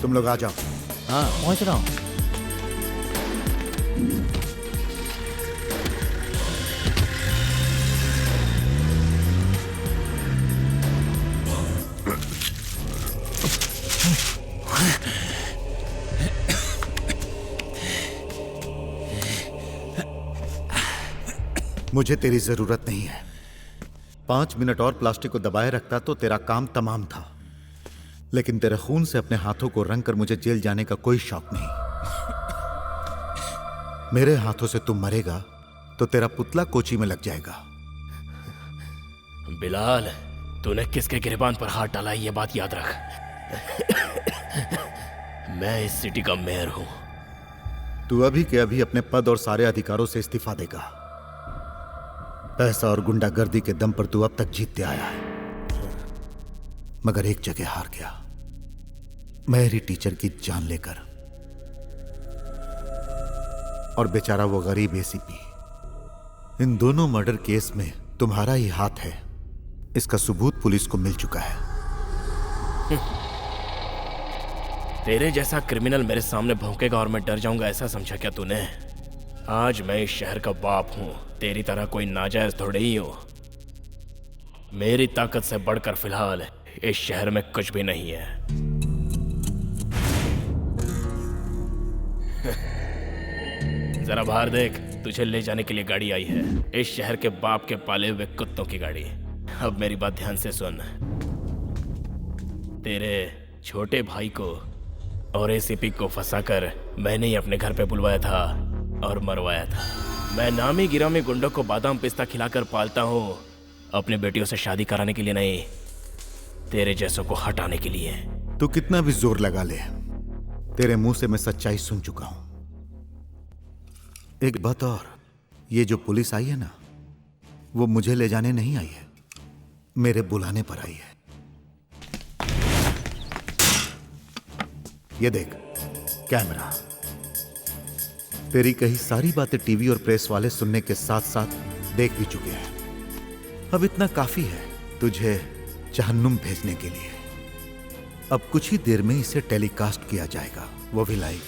तुम लोग आ जाओ। हाँ पहुंच रहा हूँ। मुझे तेरी जरूरत नहीं है। 5 मिनट और प्लास्टिक को दबाए रखता तो तेरा काम तमाम था, लेकिन तेरे खून से अपने हाथों को रंग कर मुझे जेल जाने का कोई शौक नहीं। मेरे हाथों से तुम मरेगा तो तेरा पुतला कोची में लग जाएगा। बिलाल, तूने किसके गिरबान पर हाथ डाला ये बात याद रख। मैं इस सिटी का मेयर हूं। तू अभी के अभी अपने पद और सारे अधिकारों से इस्तीफा देगा। पैसा और गुंडागर्दी के दम पर तू अब तक जीतते आया है, मगर एक जगह हार गया, मेरी टीचर की जान लेकर। और बेचारा वो गरीब एसीपी। इन दोनों मर्डर केस में तुम्हारा ही हाथ है, इसका सबूत पुलिस को मिल चुका है। तेरे जैसा क्रिमिनल मेरे सामने भौंकेगा और मैं डर जाऊंगा, ऐसा समझा क्या तूने? आज मैं इस शहर का बाप हूं, तेरी तरह कोई नाजायज थोड़े ही हूं। मेरी ताकत से बढ़कर फिलहाल इस शहर में कुछ भी नहीं है। जरा बाहर देख, तुझे ले जाने के लिए गाड़ी आई है। इस शहर के बाप के पाले हुए कुत्तों की गाड़ी। अब मेरी बात ध्यान से सुन। तेरे छोटे भाई को और एसीपी को फंसाकर मैंने ही अपने घर पे बुलवाया था और मरवाया था। मैं नामी गिरामी गुंडों को बादाम पिस्ता खिलाकर पालता हूँ, अपने बेटियों से शादी कराने के लिए नहीं, तेरे जैसों को हटाने के लिए। तू कितना भी जोर लगा ले, तेरे मुंह से मैं सच्चाई सुन चुका हूं। एक बात और, ये जो पुलिस आई है ना, वो मुझे ले जाने नहीं आई है, मेरे बुलाने पर आई है। ये देख कैमरा। तेरी कही सारी बातें टीवी और प्रेस वाले सुनने के साथ साथ देख भी चुके हैं। अब इतना काफी है तुझे जहन्नुम भेजने के लिए। अब कुछ ही देर में इसे टेलीकास्ट किया जाएगा, वो भी लाइव।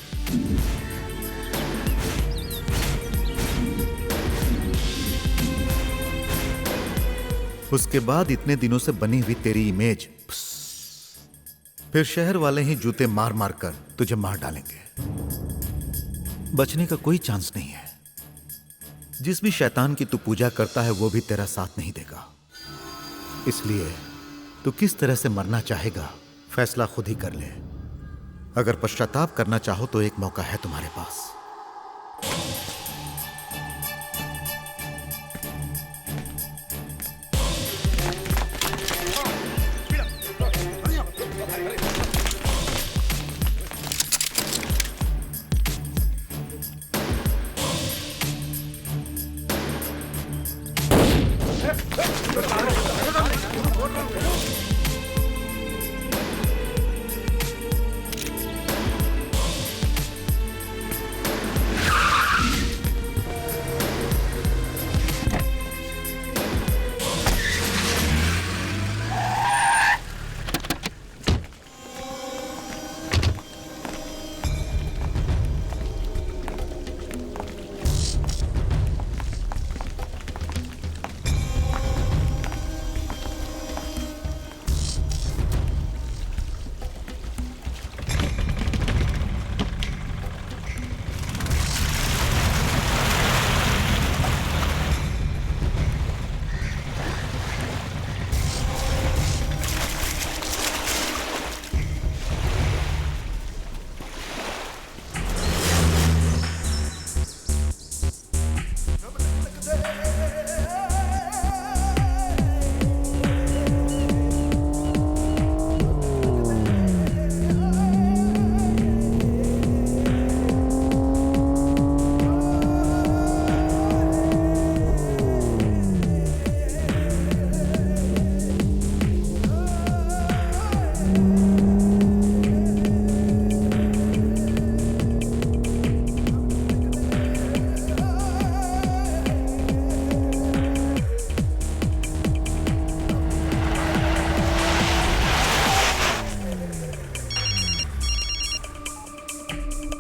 उसके बाद इतने दिनों से बनी हुई तेरी इमेज, फिर शहर वाले ही जूते मार मार कर तुझे मार डालेंगे। बचने का कोई चांस नहीं है। जिस भी शैतान की तू पूजा करता है वो भी तेरा साथ नहीं देगा। इसलिए तू किस तरह से मरना चाहेगा फैसला खुद ही कर ले। अगर पश्चाताप करना चाहो तो एक मौका है तुम्हारे पास।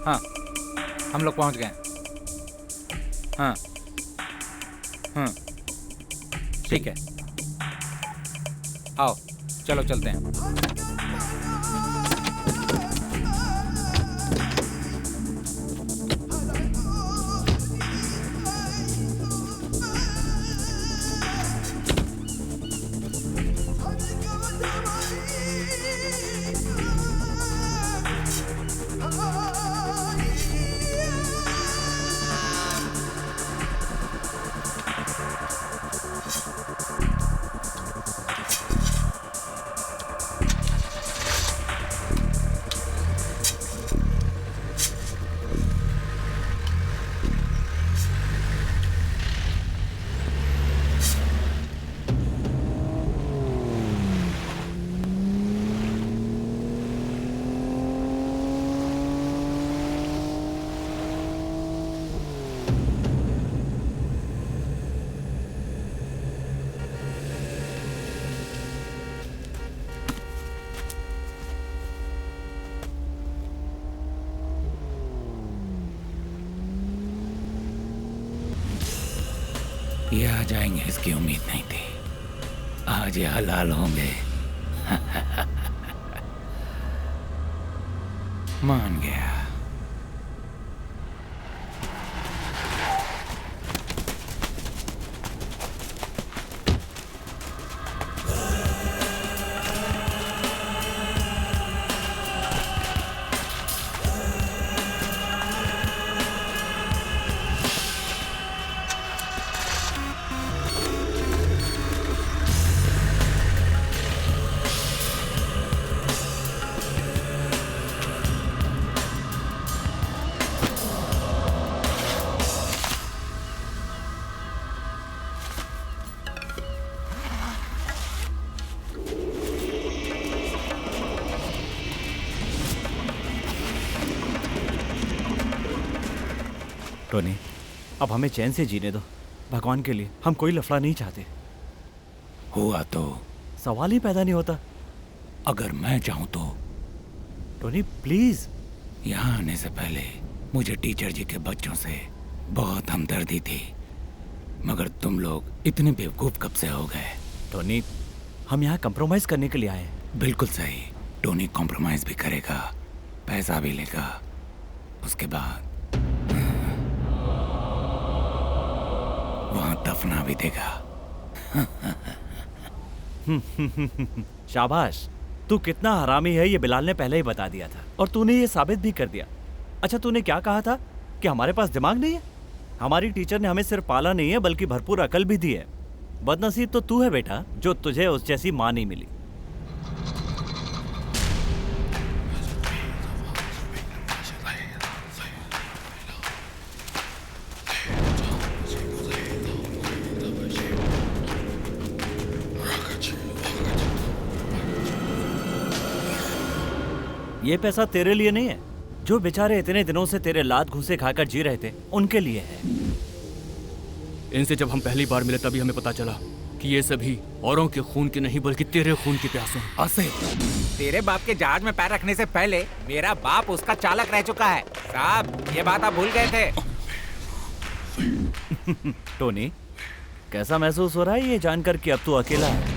हाँ, हम लोग पहुंच गए। हाँ, ठीक है, आओ चलो चलते हैं। ये आ जाएंगे इसकी उम्मीद नहीं थी। आज ये हलाल होंगे। मान गया। टोनी, अब हमें चैन से जीने दो। भगवान के लिए हम कोई लफड़ा नहीं चाहते। हुआ तो सवाल ही पैदा नहीं होता। अगर मैं चाहूं तो। Tony please. यहाँ आने से पहले मुझे टीचर जी के बच्चों से बहुत हमदर्दी थी, मगर तुम लोग इतने बेवकूफ कब से हो गए? टोनी, हम यहाँ कंप्रोमाइज करने के लिए आए हैं। बिल्कुल सही। टोनी कॉम्प्रोमाइज भी करेगा, पैसा भी लेगा, उसके बाद वहां दफना भी देगा। शाबाश, तू कितना हरामी है ये बिलाल ने पहले ही बता दिया था और तूने ये साबित भी कर दिया। अच्छा, तूने क्या कहा था कि हमारे पास दिमाग नहीं है? हमारी टीचर ने हमें सिर्फ पाला नहीं है बल्कि भरपूर अकल भी दी है। बदनसीब तो तू है बेटा जो तुझे उस जैसी माँ नहीं मिली। ये पैसा तेरे लिए नहीं है, जो बेचारे इतने दिनों से तेरे लात घूसे खाकर जी रहे थे उनके लिए है। इनसे जब हम पहली बार मिले तभी हमें पता चला कि ये सभी औरों के खून के नहीं बल्कि तेरे खून के प्यासे हैं। आसिफ, तेरे बाप के जहाज में पैर रखने से पहले मेरा बाप उसका चालक रह चुका है। साहब, ये बात आप भूल गए थे। टोनी, कैसा महसूस हो रहा है ये जानकर कि अब तू अकेला है?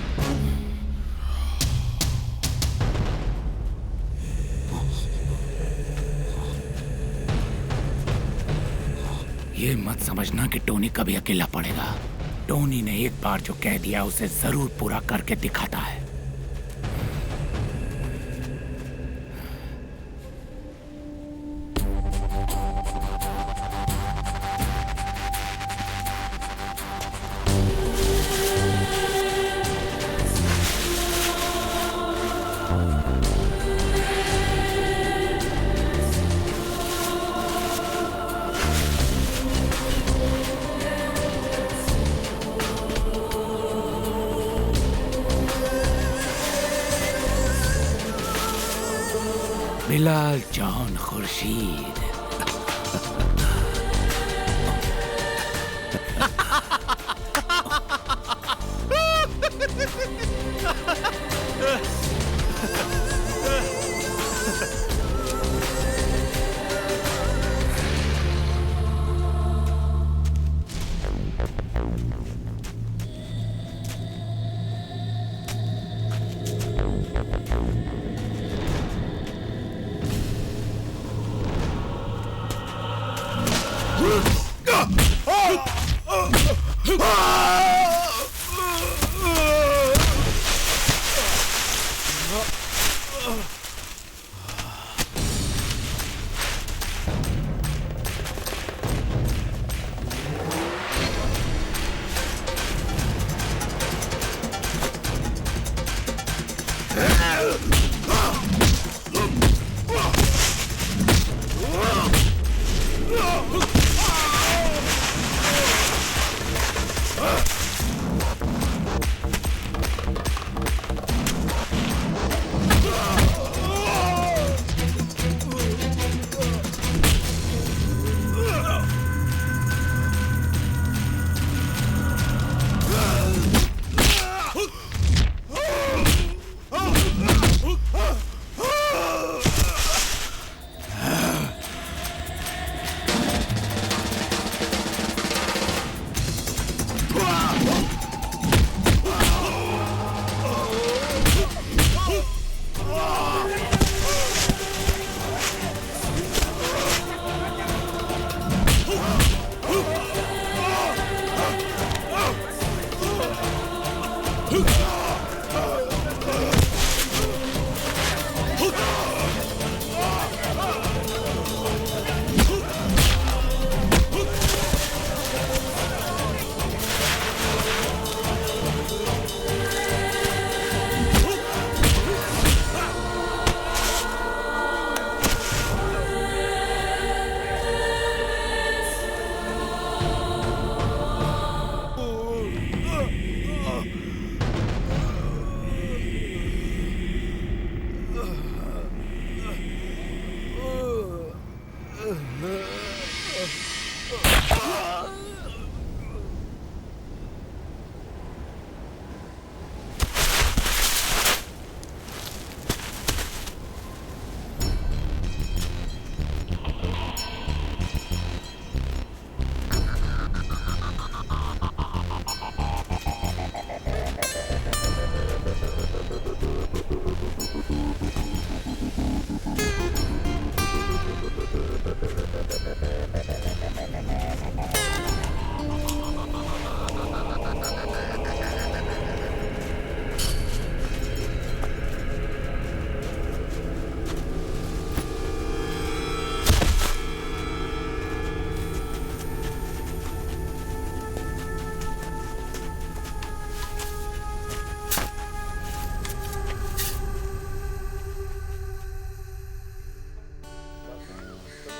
ये मत समझना कि टोनी कभी अकेला पड़ेगा। टोनी ने एक बार जो कह दिया उसे जरूर पूरा करके दिखाता है। बिलाल जॉन खुर्शीद।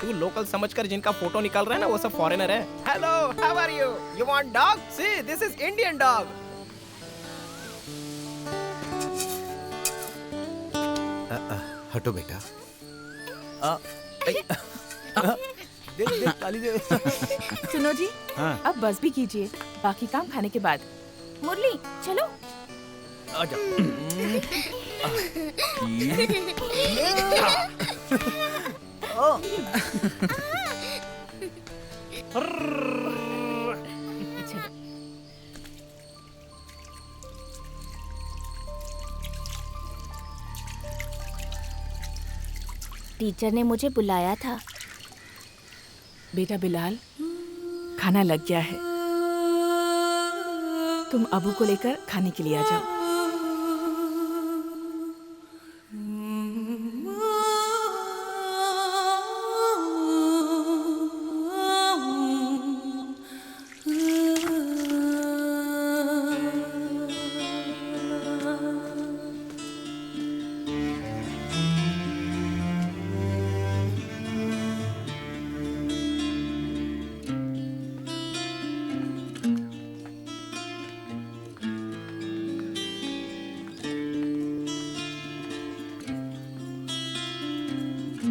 तू लोकल समझकर जिनका फोटो निकाल रहा है ना वो सब फॉरेनर है। Hello, how are you? You want dog? See this is Indian dog. हटो बेटा। सुनो जी, हाँ। अब बस भी कीजिए, बाकी काम खाने के बाद। मुरली चलो। आजा। टीचर ने मुझे बुलाया था। बेटा बिलाल, खाना लग गया है, तुम अबू को लेकर खाने के लिए आ जाओ।